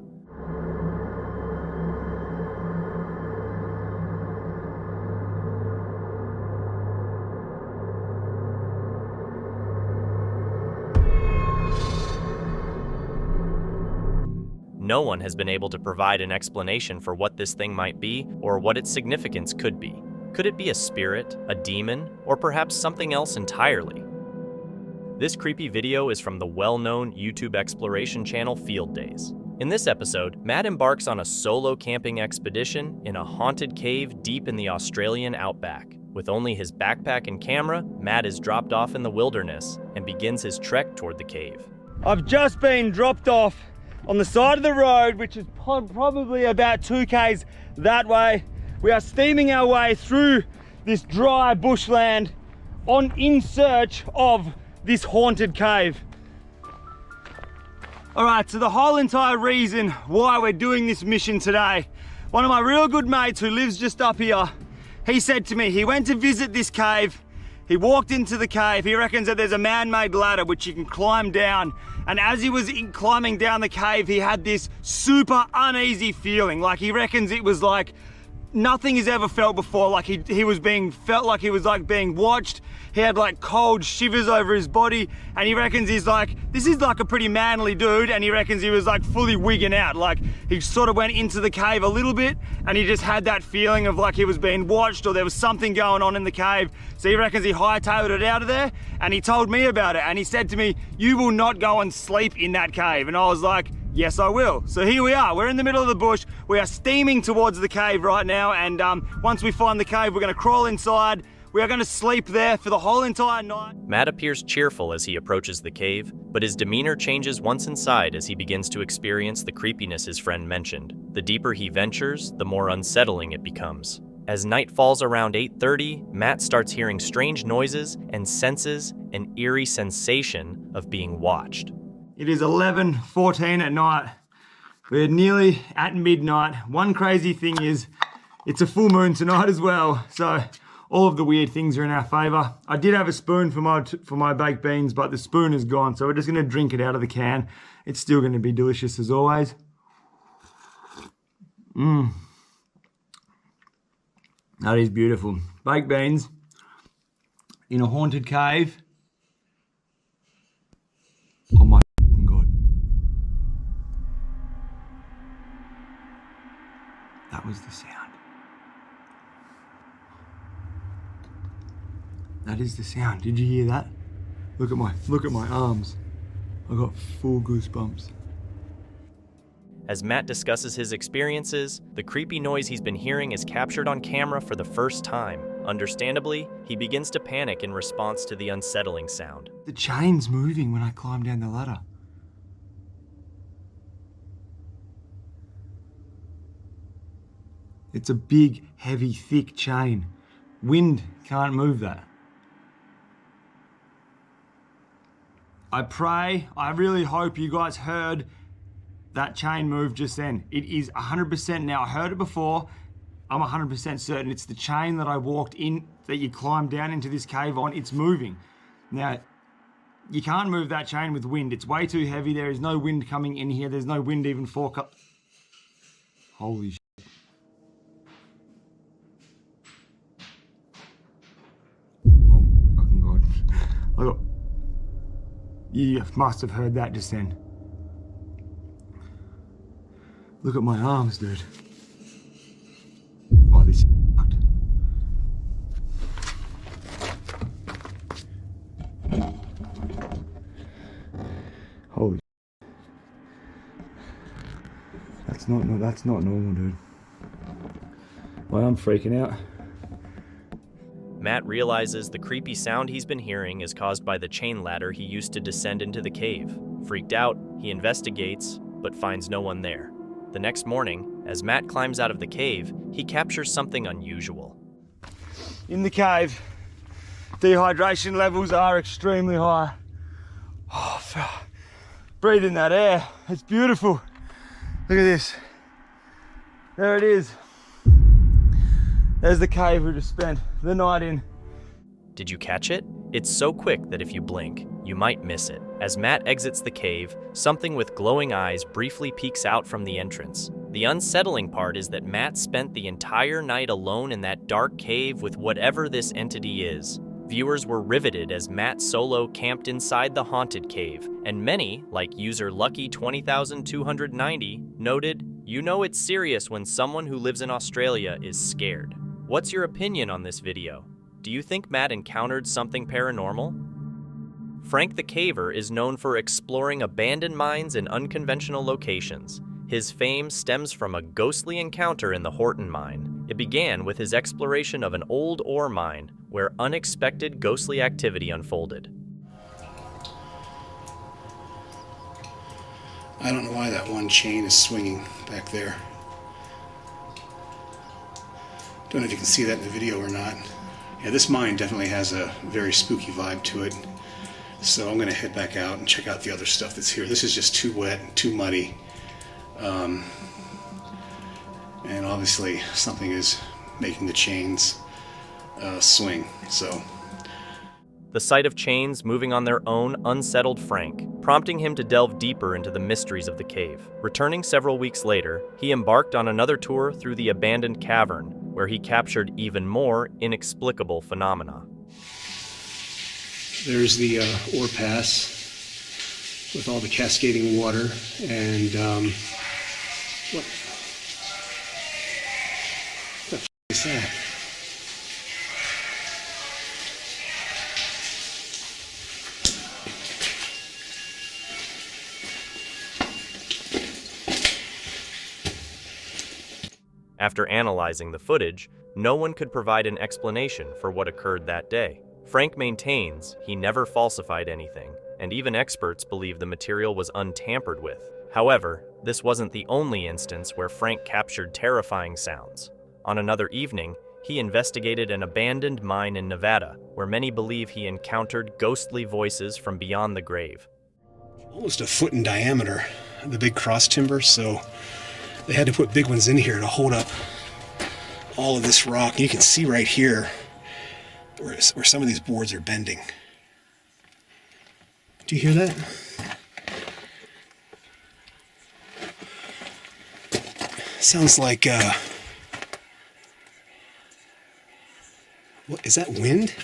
No one has been able to provide an explanation for what this thing might be or what its significance could be. Could it be a spirit, a demon, or perhaps something else entirely? This creepy video is from the well-known YouTube exploration channel Field Days. In this episode, Matt embarks on a solo camping expedition in a haunted cave deep in the Australian outback. With only his backpack and camera, Matt is dropped off in the wilderness and begins his trek toward the cave. I've just been dropped off on the side of the road, which is probably about 2 k's that way. We are steaming our way through this dry bushland in search of this haunted cave. All right, so the whole entire reason why we're doing this mission today, one of my real good mates who lives just up here, he said to me, he went to visit this cave, he walked into the cave, he reckons that there's a man-made ladder which you can climb down, and as he was climbing down the cave, he had this super uneasy feeling, like he reckons it was like nothing he's ever felt before, like he felt like he was like being watched. He had like cold shivers over his body, and he reckons he's like, this is like a pretty manly dude, and he reckons he was like fully wigging out. Like he sort of went into the cave a little bit, and he just had that feeling of like he was being watched or there was something going on in the cave. So he reckons he hightailed it out of there, and he told me about it, and he said to me, you will not go and sleep in that cave. And I was like, yes, I will. So here we are, we're in the middle of the bush. We are steaming towards the cave right now, and once we find the cave, we're gonna crawl inside. We are gonna sleep there for the whole entire night. Matt appears cheerful as he approaches the cave, but his demeanor changes once inside as he begins to experience the creepiness his friend mentioned. The deeper he ventures, the more unsettling it becomes. As night falls around 8:30, Matt starts hearing strange noises and senses an eerie sensation of being watched. It is 11:14 at night. We're nearly at midnight. One crazy thing is, it's a full moon tonight as well, so all of the weird things are in our favor. I did have a spoon for my baked beans, but the spoon is gone, so we're just gonna drink it out of the can. It's still gonna be delicious as always. That is beautiful. Baked beans in a haunted cave. Oh my God. That was the sound. That is the sound. Did you hear that? Look at my arms. I got full goosebumps. As Matt discusses his experiences, the creepy noise he's been hearing is captured on camera for the first time. Understandably, he begins to panic in response to the unsettling sound. The chain's moving when I climb down the ladder. It's a big, heavy, thick chain. Wind can't move that. I really hope you guys heard that chain move just then. It is 100% now. I heard it before. I'm 100% certain it's the chain that I walked in, that you climbed down into this cave on. It's moving. Now, you can't move that chain with wind. It's way too heavy. There is no wind coming in here. There's no wind even forecast. Holy shit. Oh fucking God. You must have heard that just then. Look at my arms, dude. Oh, this is fucked. Holy shit. That's not normal, dude. Well, I'm freaking out. Matt realizes the creepy sound he's been hearing is caused by the chain ladder he used to descend into the cave. Freaked out, he investigates, but finds no one there. The next morning, as Matt climbs out of the cave, he captures something unusual. In the cave, dehydration levels are extremely high. Oh, breathe in that air. It's beautiful. Look at this. There it is. There's the cave we just spent the night in. Did you catch it? It's so quick that if you blink, you might miss it. As Matt exits the cave, something with glowing eyes briefly peeks out from the entrance. The unsettling part is that Matt spent the entire night alone in that dark cave with whatever this entity is. Viewers were riveted as Matt solo camped inside the haunted cave, and many, like user Lucky20290, noted, "You know it's serious when someone who lives in Australia is scared." What's your opinion on this video? Do you think Matt encountered something paranormal? Frank the Caver is known for exploring abandoned mines in unconventional locations. His fame stems from a ghostly encounter in the Horton mine. It began with his exploration of an old ore mine where unexpected ghostly activity unfolded. I don't know why that one chain is swinging back there. Don't know if you can see that in the video or not. Yeah, this mine definitely has a very spooky vibe to it. So I'm going to head back out and check out the other stuff that's here. This is just too wet and too muddy. And obviously something is making the chains swing. So the sight of chains moving on their own unsettled Frank, prompting him to delve deeper into the mysteries of the cave. Returning several weeks later, he embarked on another tour through the abandoned cavern, where he captured even more inexplicable phenomena. There's the ore pass with all the cascading water, and what the f is that? After analyzing the footage, no one could provide an explanation for what occurred that day. Frank maintains he never falsified anything, and even experts believe the material was untampered with. However, this wasn't the only instance where Frank captured terrifying sounds. On another evening, he investigated an abandoned mine in Nevada, where many believe he encountered ghostly voices from beyond the grave. Almost a foot in diameter, the big cross timber, so they had to put big ones in here to hold up all of this rock. You can see right here where some of these boards are bending. Do you hear that? Sounds like, what, is that wind?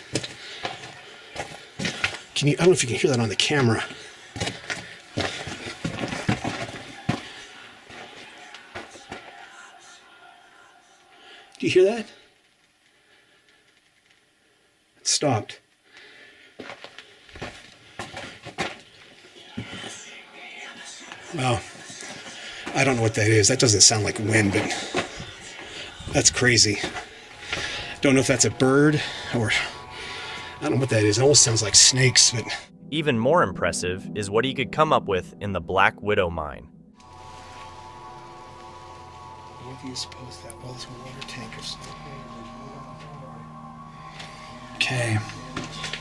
I don't know if you can hear that on the camera. Do you hear that? It stopped. Well, I don't know what that is. That doesn't sound like wind, but that's crazy. Don't know if that's a bird or I don't know what that is. It almost sounds like snakes, but even more impressive is what he could come up with in the Black Widow mine. What do you suppose that was? A water tank or something? Okay.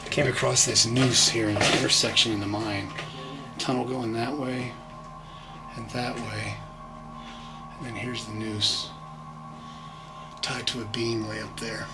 I came across this noose here in the intersection in the mine. Tunnel going that way and that way. And then here's the noose tied to a beam way up there.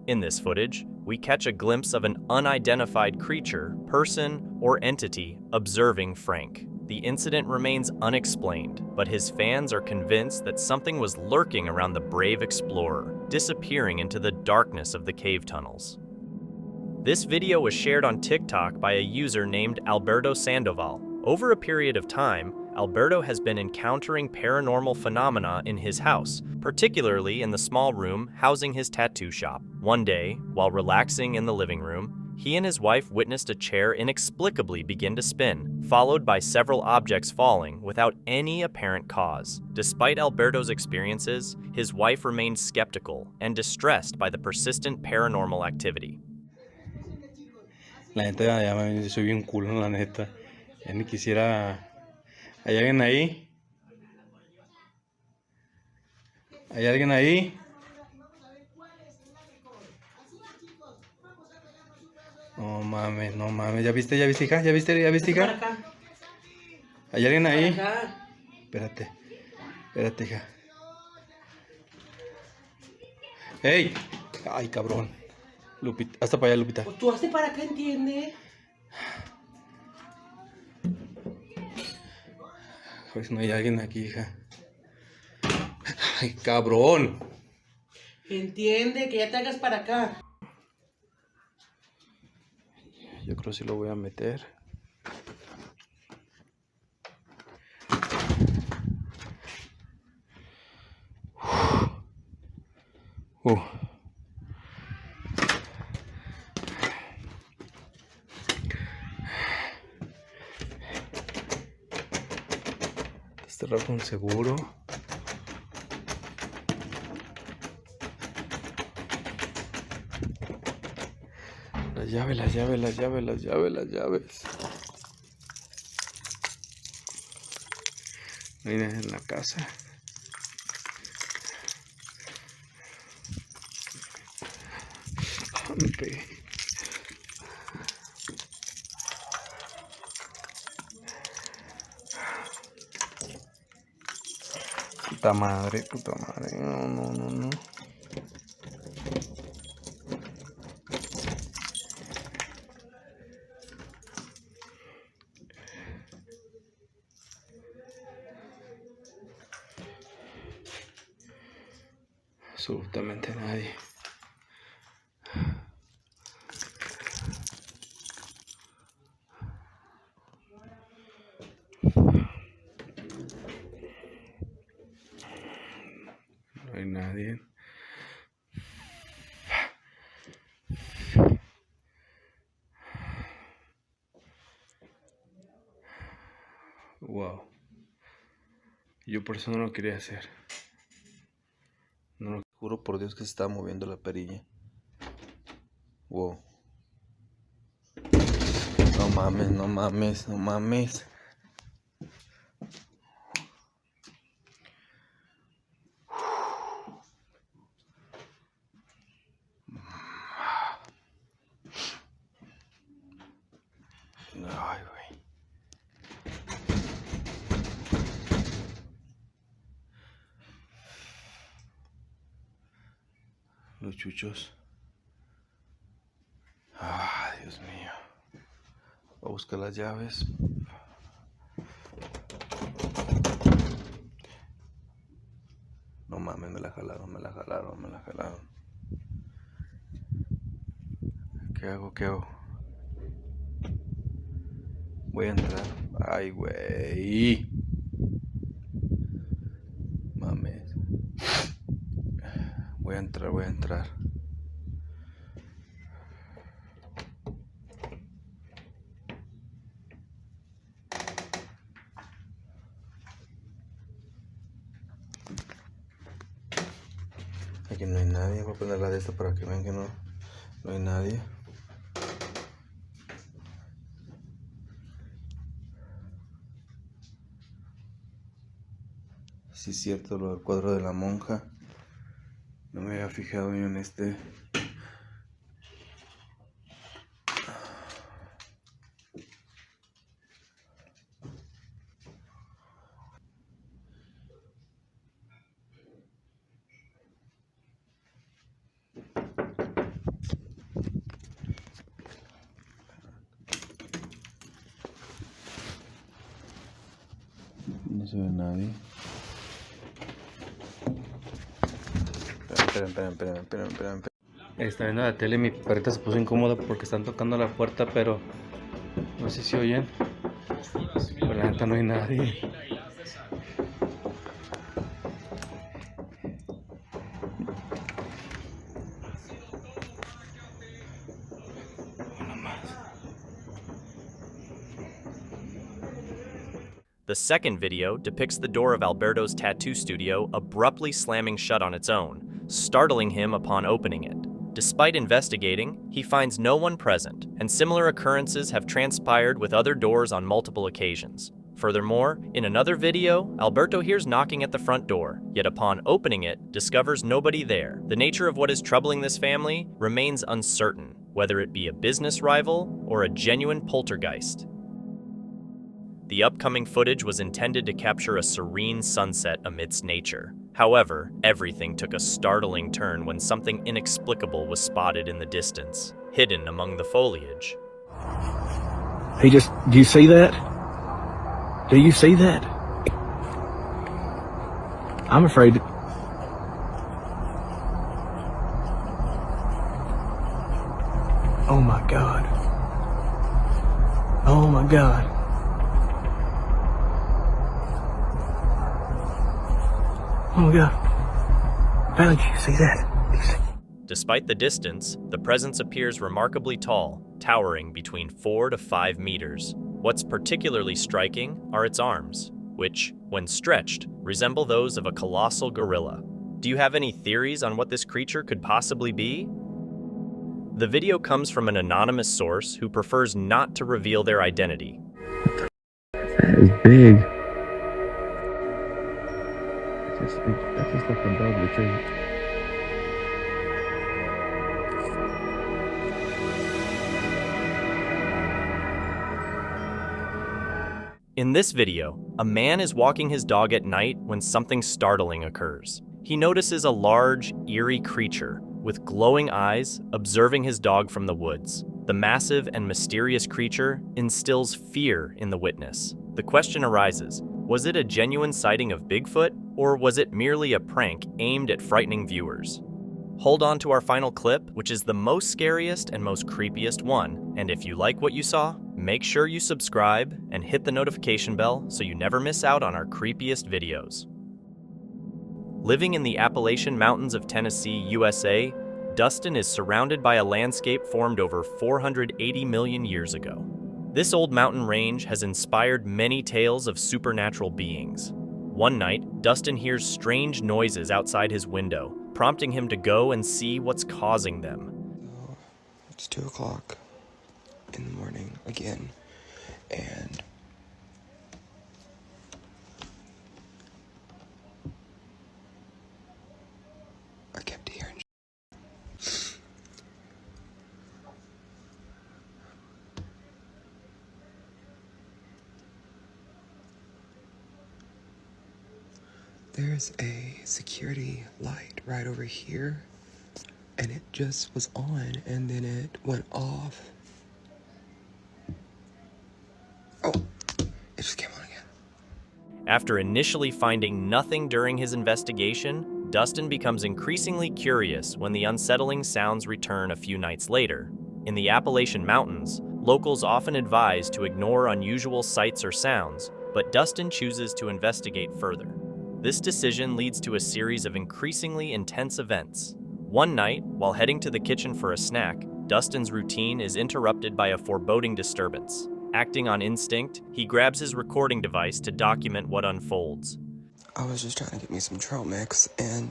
In this footage, we catch a glimpse of an unidentified creature, person, or entity observing Frank. The incident remains unexplained, but his fans are convinced that something was lurking around the brave explorer, disappearing into the darkness of the cave tunnels. This video was shared on TikTok by a user named Alberto Sandoval. Over a period of time, Alberto has been encountering paranormal phenomena in his house, particularly in the small room housing his tattoo shop. One day, while relaxing in the living room, he and his wife witnessed a chair inexplicably begin to spin, followed by several objects falling without any apparent cause. Despite Alberto's experiences, his wife remained skeptical and distressed by the persistent paranormal activity. La neta, ya me soy bien culo, la neta. Ya ni quisiera... ¿Hay alguien ahí? ¿Hay alguien ahí? No mames, no mames. ¿Ya viste, hija? ¿Ya viste, hija? ¿Hay alguien ahí? Espérate, hija. ¡Ey! ¡Ay, cabrón! Lupita, hasta para allá, Lupita. Pues tú hazte para acá, ¿entiendes? A ver si no hay alguien aquí, hija. ¡Ay, cabrón! Entiende, que ya te hagas para acá. Yo creo que sí lo voy a meter. Cerrado con seguro. Las llaves, las llaves, las llaves, las llaves, las llaves. No hay nadie en la casa. Puta madre, no, no, no, no. Absolutamente nadie. No hay nadie. Wow. Yo por eso no lo quería hacer. No lo juro por Dios que se estaba moviendo la perilla. Wow. No mames, no mames, no mames. Ay, güey. Los chuchos. Ay, Dios mío. Voy a buscar las llaves. No mames, me la jalaron, me la jalaron, me la jalaron. ¿Qué hago? ¿Qué hago? Voy a entrar. Ay, güey. Mames. Voy a entrar, voy a entrar. Aquí no hay nadie. Voy a poner la de esta para que vean que no hay nadie. Sí es cierto lo del cuadro de la monja. No me había fijado yo en este. No se ve nadie. Esperen. Está viendo la tele y mi perrita se puso incómoda porque están tocando la puerta, pero no sé si oyen. Pero la neta no hay nadie. The second video depicts the door of Alberto's tattoo studio abruptly slamming shut on its own, startling him upon opening it. Despite investigating, he finds no one present, and similar occurrences have transpired with other doors on multiple occasions. Furthermore, in another video, Alberto hears knocking at the front door, yet upon opening it, discovers nobody there. The nature of what is troubling this family remains uncertain, whether it be a business rival or a genuine poltergeist. The upcoming footage was intended to capture a serene sunset amidst nature. However, everything took a startling turn when something inexplicable was spotted in the distance, hidden among the foliage. Do you see that? Do you see that? I'm afraid. Oh my God. Oh my God. Oh my God. Val, did you see that? Despite the distance, the presence appears remarkably tall, towering between 4 to 5 meters. What's particularly striking are its arms, which, when stretched, resemble those of a colossal gorilla. Do you have any theories on what this creature could possibly be? The video comes from an anonymous source who prefers not to reveal their identity. That is big. That's just like above the tree. In this video, a man is walking his dog at night when something startling occurs. He notices a large, eerie creature with glowing eyes observing his dog from the woods. The massive and mysterious creature instills fear in the witness. The question arises, was it a genuine sighting of Bigfoot, or was it merely a prank aimed at frightening viewers? Hold on to our final clip, which is the most scariest and most creepiest one, and if you like what you saw, make sure you subscribe and hit the notification bell so you never miss out on our creepiest videos. Living in the Appalachian Mountains of Tennessee, USA, Dustin is surrounded by a landscape formed over 480 million years ago. This old mountain range has inspired many tales of supernatural beings. One night, Dustin hears strange noises outside his window, prompting him to go and see what's causing them. It's 2 o'clock in the morning again, and I kept hearing there's a security light right over here, and it just was on and then it went off. Oh, it just came on again. After initially finding nothing during his investigation, Dustin becomes increasingly curious when the unsettling sounds return a few nights later. In the Appalachian Mountains, locals often advise to ignore unusual sights or sounds, but Dustin chooses to investigate further. This decision leads to a series of increasingly intense events. One night, while heading to the kitchen for a snack, Dustin's routine is interrupted by a foreboding disturbance. Acting on instinct, he grabs his recording device to document what unfolds. I was just trying to get me some trail mix, and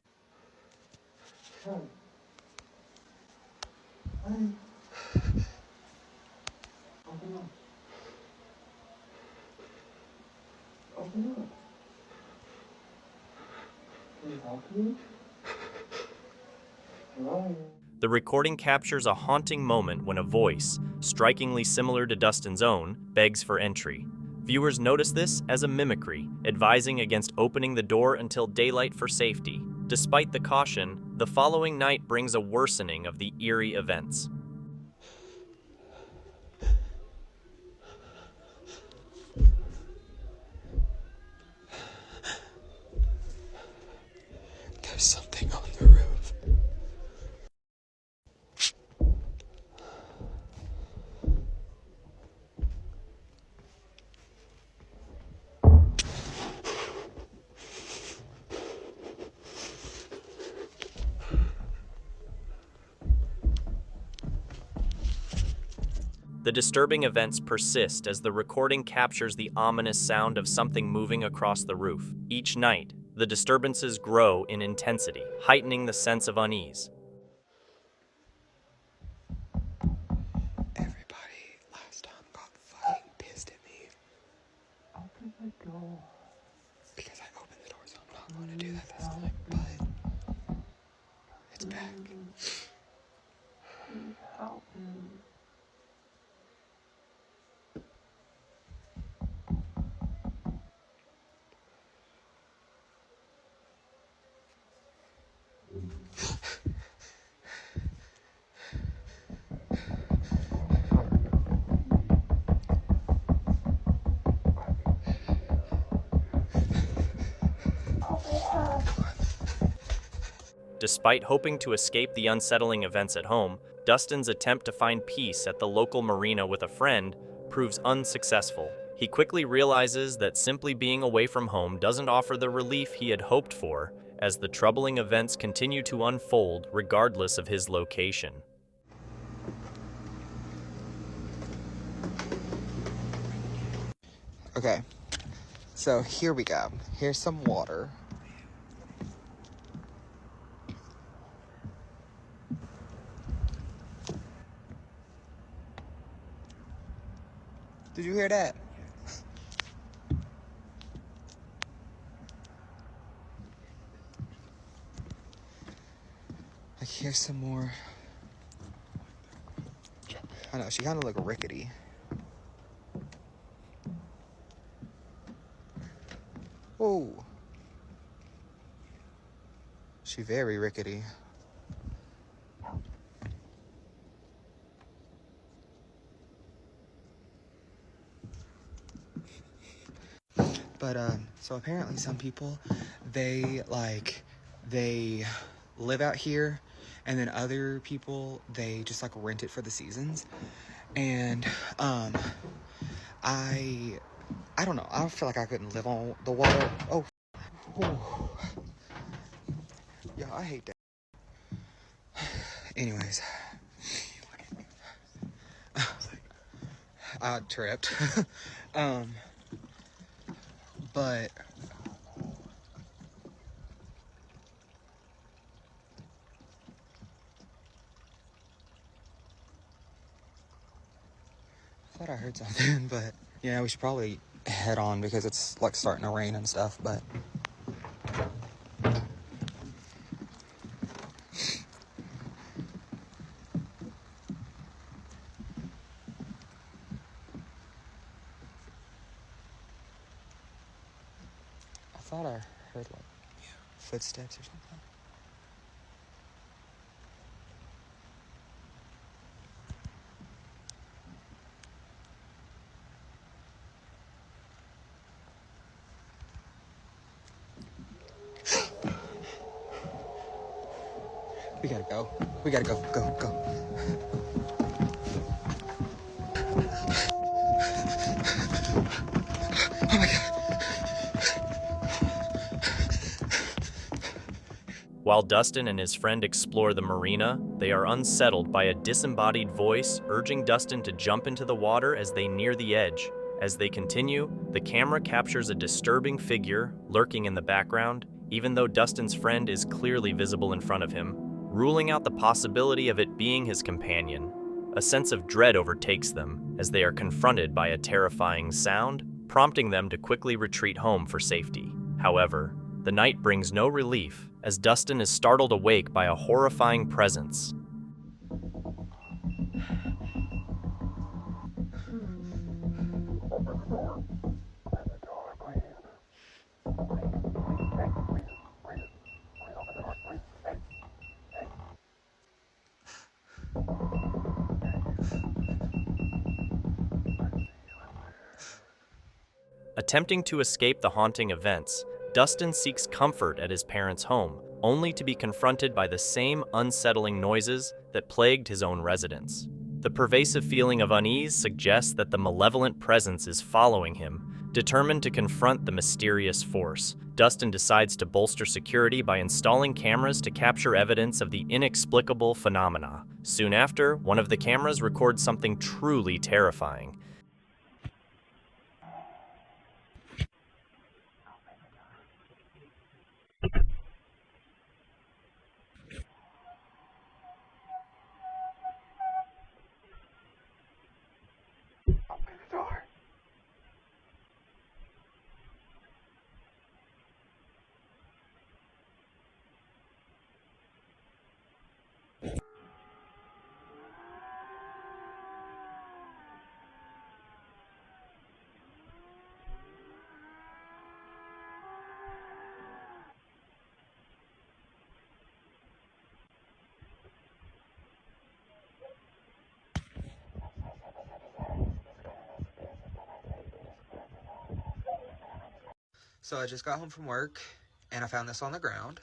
The recording captures a haunting moment when a voice, strikingly similar to Dustin's own, begs for entry. Viewers notice this as a mimicry, advising against opening the door until daylight for safety. Despite the caution, the following night brings a worsening of the eerie events. there's something on the roof. The disturbing events persist as the recording captures the ominous sound of something moving across the roof. Each night, the disturbances grow in intensity, heightening the sense of unease. Everybody last time got fucking pissed at me. Open the door. Because I opened the door, so I'm not going to do that this time, but it's back. Help me. Despite hoping to escape the unsettling events at home, Dustin's attempt to find peace at the local marina with a friend proves unsuccessful. He quickly realizes that simply being away from home doesn't offer the relief he had hoped for, as the troubling events continue to unfold regardless of his location. Okay, so here we go. Here's some water. Did you hear that? Like, here's some more. I know, she kind of look rickety. Whoa. She very rickety. But, so apparently some people, they live out here, and then other people, they just, like, rent it for the seasons. And, I don't know. I feel like I couldn't live on the water. Oh. Yeah, I hate that. Anyways. I tripped. But I thought I heard something, but yeah, we should probably head on because it's like starting to rain and stuff, but I thought I heard like footsteps or something. We gotta go. We gotta go. Go. Oh my God. While Dustin and his friend explore the marina, they are unsettled by a disembodied voice urging Dustin to jump into the water as they near the edge. As they continue, the camera captures a disturbing figure lurking in the background, even though Dustin's friend is clearly visible in front of him, ruling out the possibility of it being his companion. A sense of dread overtakes them as they are confronted by a terrifying sound, prompting them to quickly retreat home for safety. However, the night brings no relief as Dustin is startled awake by a horrifying presence. Attempting to escape the haunting events, Dustin seeks comfort at his parents' home, only to be confronted by the same unsettling noises that plagued his own residence. The pervasive feeling of unease suggests that the malevolent presence is following him. Determined to confront the mysterious force, Dustin decides to bolster security by installing cameras to capture evidence of the inexplicable phenomena. Soon after, one of the cameras records something truly terrifying. So I just got home from work and I found this on the ground.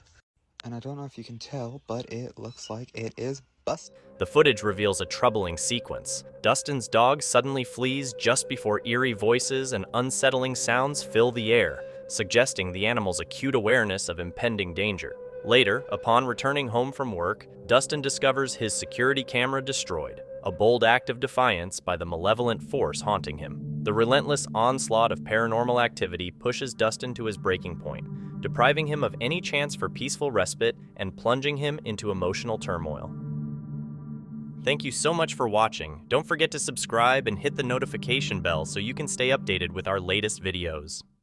And I don't know if you can tell, but it looks like it is busted. The footage reveals a troubling sequence. Dustin's dog suddenly flees just before eerie voices and unsettling sounds fill the air. suggesting the animal's acute awareness of impending danger. Later, upon returning home from work, Dustin discovers his security camera destroyed, a bold act of defiance by the malevolent force haunting him. The relentless onslaught of paranormal activity pushes Dustin to his breaking point, depriving him of any chance for peaceful respite and plunging him into emotional turmoil. Thank you so much for watching. Don't forget to subscribe and hit the notification bell so you can stay updated with our latest videos.